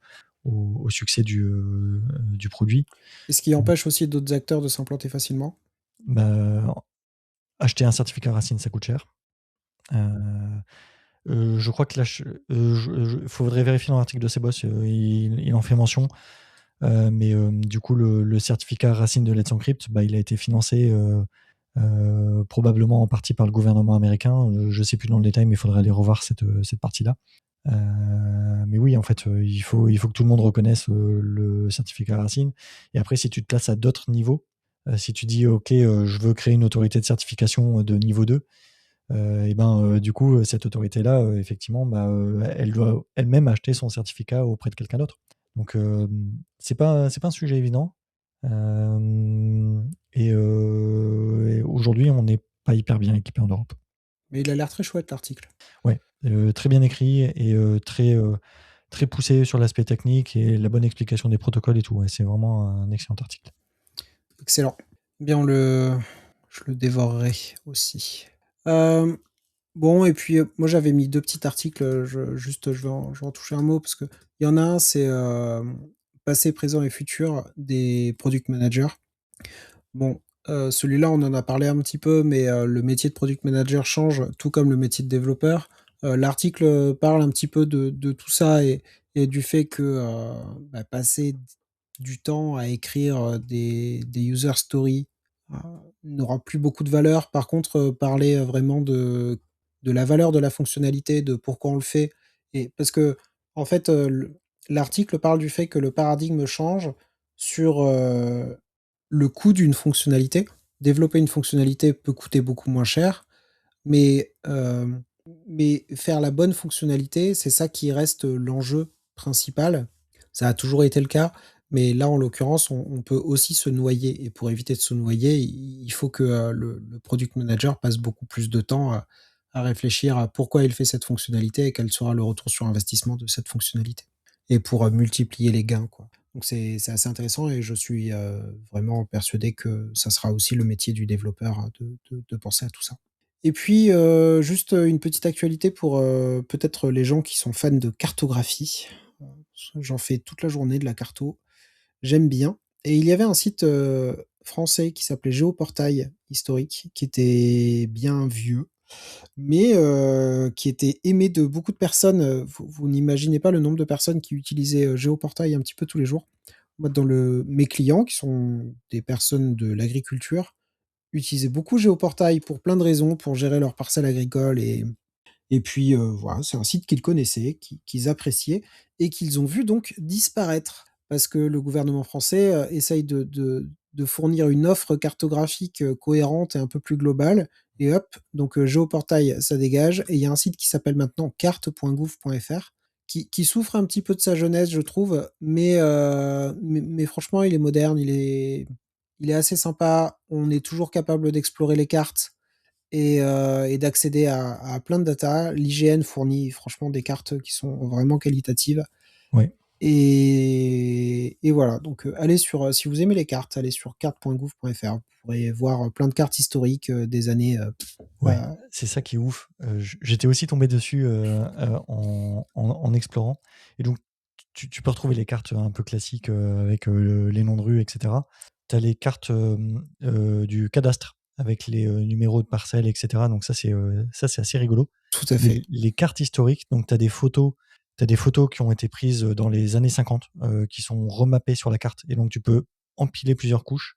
succès du produit. Et ce qui empêche aussi d'autres acteurs de s'implanter facilement. Bah, acheter un certificat racine, ça coûte cher. Heu je crois que là, je faudrait vérifier dans l'article de Sébos, il en fait mention, mais du coup, le certificat racine de Let's Encrypt, bah, il a été financé, probablement en partie par le gouvernement américain. Je sais plus dans le détail, mais il faudrait aller revoir cette partie-là. Mais oui, en fait, il faut que tout le monde reconnaisse, le certificat racine et après si tu te places à d'autres niveaux, si tu dis: «OK, je veux créer une autorité de certification, de niveau 2», et ben, du coup, cette autorité-là, effectivement, bah, elle doit elle-même acheter son certificat auprès de quelqu'un d'autre. Donc, c'est pas un sujet évident. Et aujourd'hui, on n'est pas hyper bien équipé en Europe. Mais il a l'air très chouette l'article. Ouais, très bien écrit et très poussé sur l'aspect technique et la bonne explication des protocoles et tout. Ouais, c'est vraiment un excellent article. Excellent. Bien je le dévorerai aussi. Hem, bon et puis, moi j'avais mis 2 petits articles, je vais en toucher un mot parce qu'il y en a un, c'est, passé, présent et futur des product managers. Bon, celui-là, on en a parlé un petit peu, mais le métier de product manager change, tout comme le métier de développeur. L'article, parle un petit peu de tout ça et du fait que, bah, passer du temps à écrire, des user stories, heu, n'aura plus beaucoup de valeur. Par contre, parler, vraiment de la valeur de la fonctionnalité, de pourquoi on le fait et parce qu'en fait, l'article parle du fait que le paradigme change sur, le coût d'une fonctionnalité. Développer une fonctionnalité peut coûter beaucoup moins cher, mais mais faire la bonne fonctionnalité, c'est ça qui reste, l'enjeu principal. Ça a toujours été le cas, mais là, en l'occurrence, on peut aussi se noyer et pour éviter de se noyer, il faut que, le product manager passe beaucoup plus de temps à réfléchir à pourquoi il fait cette fonctionnalité et quel sera le retour sur investissement de cette fonctionnalité et pour, multiplier les gains, quoi. Donc c'est assez intéressant et je suis, vraiment persuadé que ça sera aussi le métier du développeur, de penser à tout ça. Et puis, juste, une petite actualité pour, peut-être les gens qui sont fans de cartographie. J'en fais toute la journée de la carto, j'aime bien et il y avait un site, français qui s'appelait Géoportail historique, qui était bien vieux, mais qui était aimé de beaucoup de personnes, vous n'imaginez pas le nombre de personnes qui utilisaient, Géoportail un petit peu tous les jours. Moi, mes clients qui sont des personnes de l'agriculture, utilisaient beaucoup Géoportail pour plein de raisons, pour gérer leurs parcelles agricoles et puis, voilà, c'est un site qu'ils connaissaient, qu'ils appréciaient et qu'ils ont vu donc disparaître. Parce que le gouvernement français, essaye de fournir une offre cartographique, cohérente et un peu plus globale et hop, donc Géoportail, ça dégage et il y a un site qui s'appelle maintenant carte.gouv.fr qui souffre un petit peu de sa jeunesse, je trouve, mais franchement, il est moderne, il est assez sympa. On est toujours capable d'explorer les cartes et d'accéder à plein de data. L'IGN fournit franchement des cartes qui sont vraiment qualitatives Ouais. et voilà, donc allez si vous aimez les cartes, allez sur carte.gouv.fr. Vous pourrez voir, plein de cartes historiques, des années, Ouais, c'est ça qui est ouf. J'étais aussi tombé dessus, en explorant et donc tu peux retrouver les cartes un peu classiques, avec, les noms de rues et cetera. Tu as les cartes, du cadastre avec les, numéros de parcelles et cetera, donc ça c'est assez rigolo. tout à Mais fait. les cartes historiques, donc tu as des photos qui ont été prises, dans les années 50, qui sont remappées sur la carte et donc tu peux empiler plusieurs couches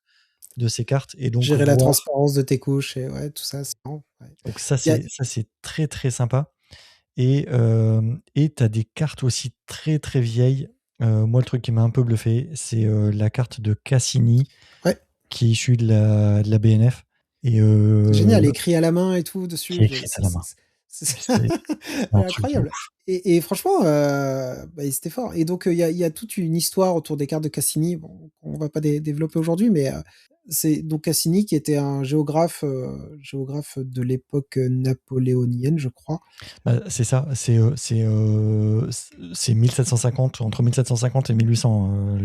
de ces cartes et donc Gérer la voir. transparence de tes couches et ouais, tout ça, c'est marrant, ouais. Donc Il y a ça c'est très, très sympa et tu as des cartes aussi très, très vieilles. Moi, le truc qui m'a un peu bluffé, c'est, la carte de Cassini ouais, qui est issue de la BNF et c'est génial, écrit à la main et tout qui est dessus, je écrite à la main. c'est C'est un elle est truc de incroyable ouf. et franchement, bah, c'était fort et donc il y a toute une histoire autour des cartes de Cassini, bon, on va pas développer aujourd'hui, mais c'est donc Cassini qui était un géographe de l'époque, napoléonienne, je crois. Bah, c'est ça, c'est 1750, entre 1750 et 1800,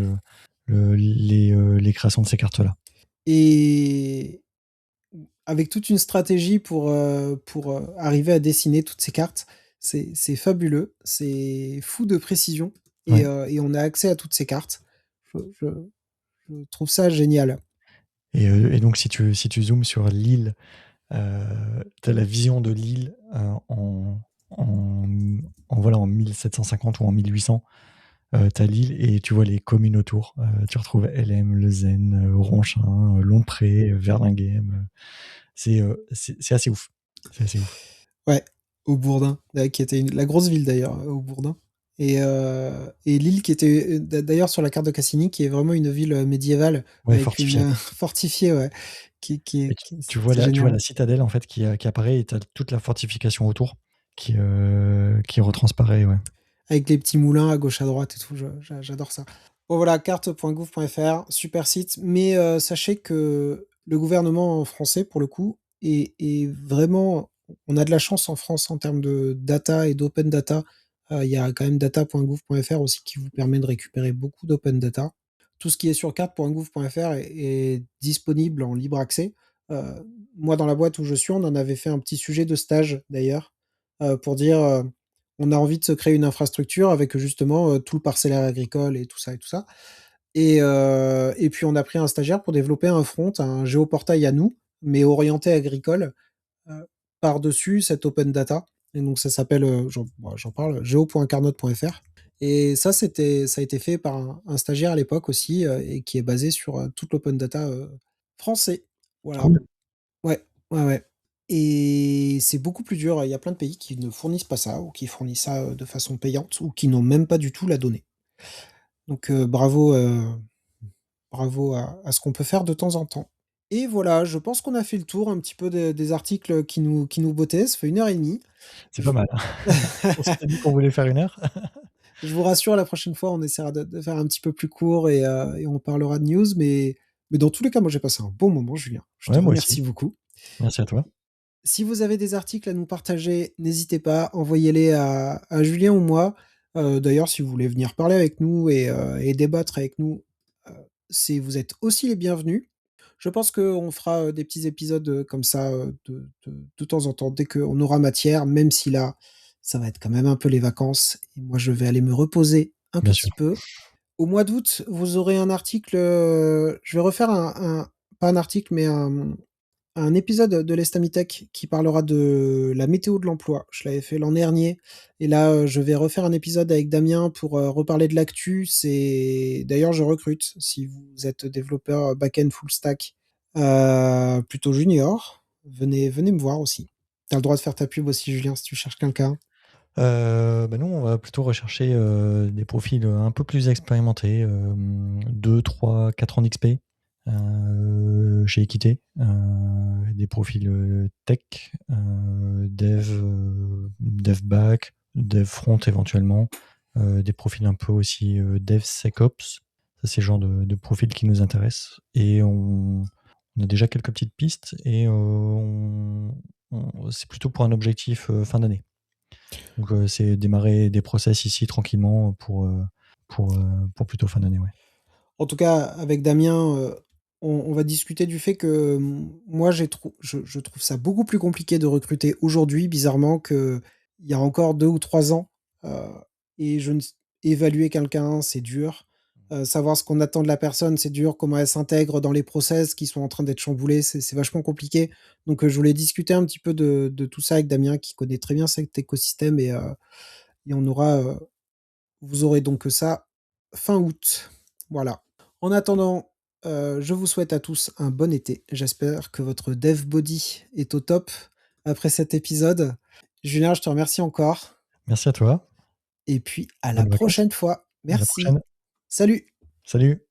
les créations de ces cartes-là. Et avec toute une stratégie pour, arriver à dessiner toutes ces cartes. C'est fabuleux, c'est fou de précision Ouais et on a accès à toutes ces cartes. Je je trouve ça génial. et donc si tu zoomes sur l'île. Tu as la vision de l'île, en voilà, en 1750 ou en 1800. Tu as l'île et tu vois les communes autour. Tu retrouves Helm, Lezennes, Ronchin, Lompré, Verlinghem, c'est assez ouf. C'est assez ouf. Ouais, au Bourdin, qui était la grosse ville d'ailleurs, au Bourdin et l'île qui était, d'ailleurs sur la carte de Cassini, qui est vraiment une ville, médiévale Ouais, avec une, fortifié fortifiée, ouais, et c'est tu vois génial. la citadelle en fait qui apparaît et tu as toute la fortification autour qui retransparaît, ouais. Avec les petits moulins à gauche, à droite et tout, j'adore ça. Bon voilà, carte.gouv.fr, super site, mais sachez que le gouvernement français, pour le coup, est vraiment on a de la chance en France en termes de data et d'open data. Il y a quand même data.gouv.fr aussi qui vous permet de récupérer beaucoup d'open data. Tout ce qui est sur carte.gouv.fr est disponible en libre accès. Heu, Moi, dans la boîte où je suis, on en avait fait un petit sujet de stage d'ailleurs, pour dire, on a envie de se créer une infrastructure avec justement, tout le parcellaire agricole et tout ça et puis on a pris un stagiaire pour développer un front, un géoportail à nous, mais orienté agricole, par-dessus cette open data et donc ça s'appelle, j'en parle, geo.carnot.fr et ça a été fait par un stagiaire à l'époque aussi, et qui est basé sur, toute l'open data, français. Voilà. Cool. Ouais, ouais, ouais et c'est beaucoup plus dur. Il y a plein de pays qui ne fournissent pas ça ou qui fournissent ça, de façon payante ou qui n'ont même pas du tout la donnée. Donc bravo à ce qu'on peut faire de temps en temps et voilà, je pense qu'on a fait le tour un petit peu des articles qui nous bottaient. Ça fait 1 heure et demie. C'est pas Je mal. On s'était dit qu'on voulait faire 1 heure. je vous rassure, la prochaine fois, on essaiera de faire un petit peu plus court et on parlera de news mais dans tous les cas, moi, j'ai passé un bon moment, Julien. Je te Ouais, moi aussi. remercie beaucoup. Merci à toi. Si vous avez des articles à nous partager, n'hésitez pas, envoyez-les à Julien ou moi. D'ailleurs, si vous voulez venir parler avec nous et débattre avec nous, heu, vous êtes aussi les bienvenus. Je pense qu'on fera, des petits épisodes, comme ça, de temps en temps, dès qu'on aura matière, même si là, ça va être quand même un peu les vacances et moi je vais aller me reposer un Bien sûr. petit peu. Au mois d'août, vous aurez un article, je vais refaire un pas un article, mais un épisode de l'Estamitech qui parlera de la météo de l'emploi. Je l'avais fait l'an dernier et là, je vais refaire un épisode avec Damien pour, reparler de l'actu. C'est d'ailleurs, je recrute. Si vous êtes développeur back-end full stack, plutôt junior, venez me voir aussi. Tu as le droit de faire ta pub aussi, Julien, si tu cherches quelqu'un. Bah, nous, on va plutôt rechercher, des profils, un peu plus expérimentés, 2, 3, 4 ans d'XP, chez Equité, des profils, tech, dev back, dev front éventuellement, des profils un peu aussi, DevSecOps. Ça, c'est le genre de profil qui nous intéresse et on a déjà quelques petites pistes et on c'est plutôt pour un objectif, fin d'année. Donc, c'est démarrer des process ici tranquillement pour plutôt fin d'année, ouais. En tout cas, avec Damien, on va discuter du fait que, moi je trouve ça beaucoup plus compliqué de recruter aujourd'hui, bizarrement, qu'il y a encore 2 ou 3 ans, heu et je ne s évaluer quelqu'un, c'est dur. Savoir ce qu'on attend de la personne, c'est dur. Comment elle s'intègre dans les process qui sont en train d'être chamboulés, c'est vachement compliqué. Donc, je voulais discuter un petit peu de tout ça avec Damien qui connaît très bien cet écosystème et on aura, vous aurez donc ça fin août. Voilà. En attendant, je vous souhaite à tous un bon été. J'espère que votre dev body est au top après cet épisode. Julien, je te remercie encore Merci à toi, et puis à la bonnes vacances, prochaine fois. à la Merci. prochaine. Salut. Salut.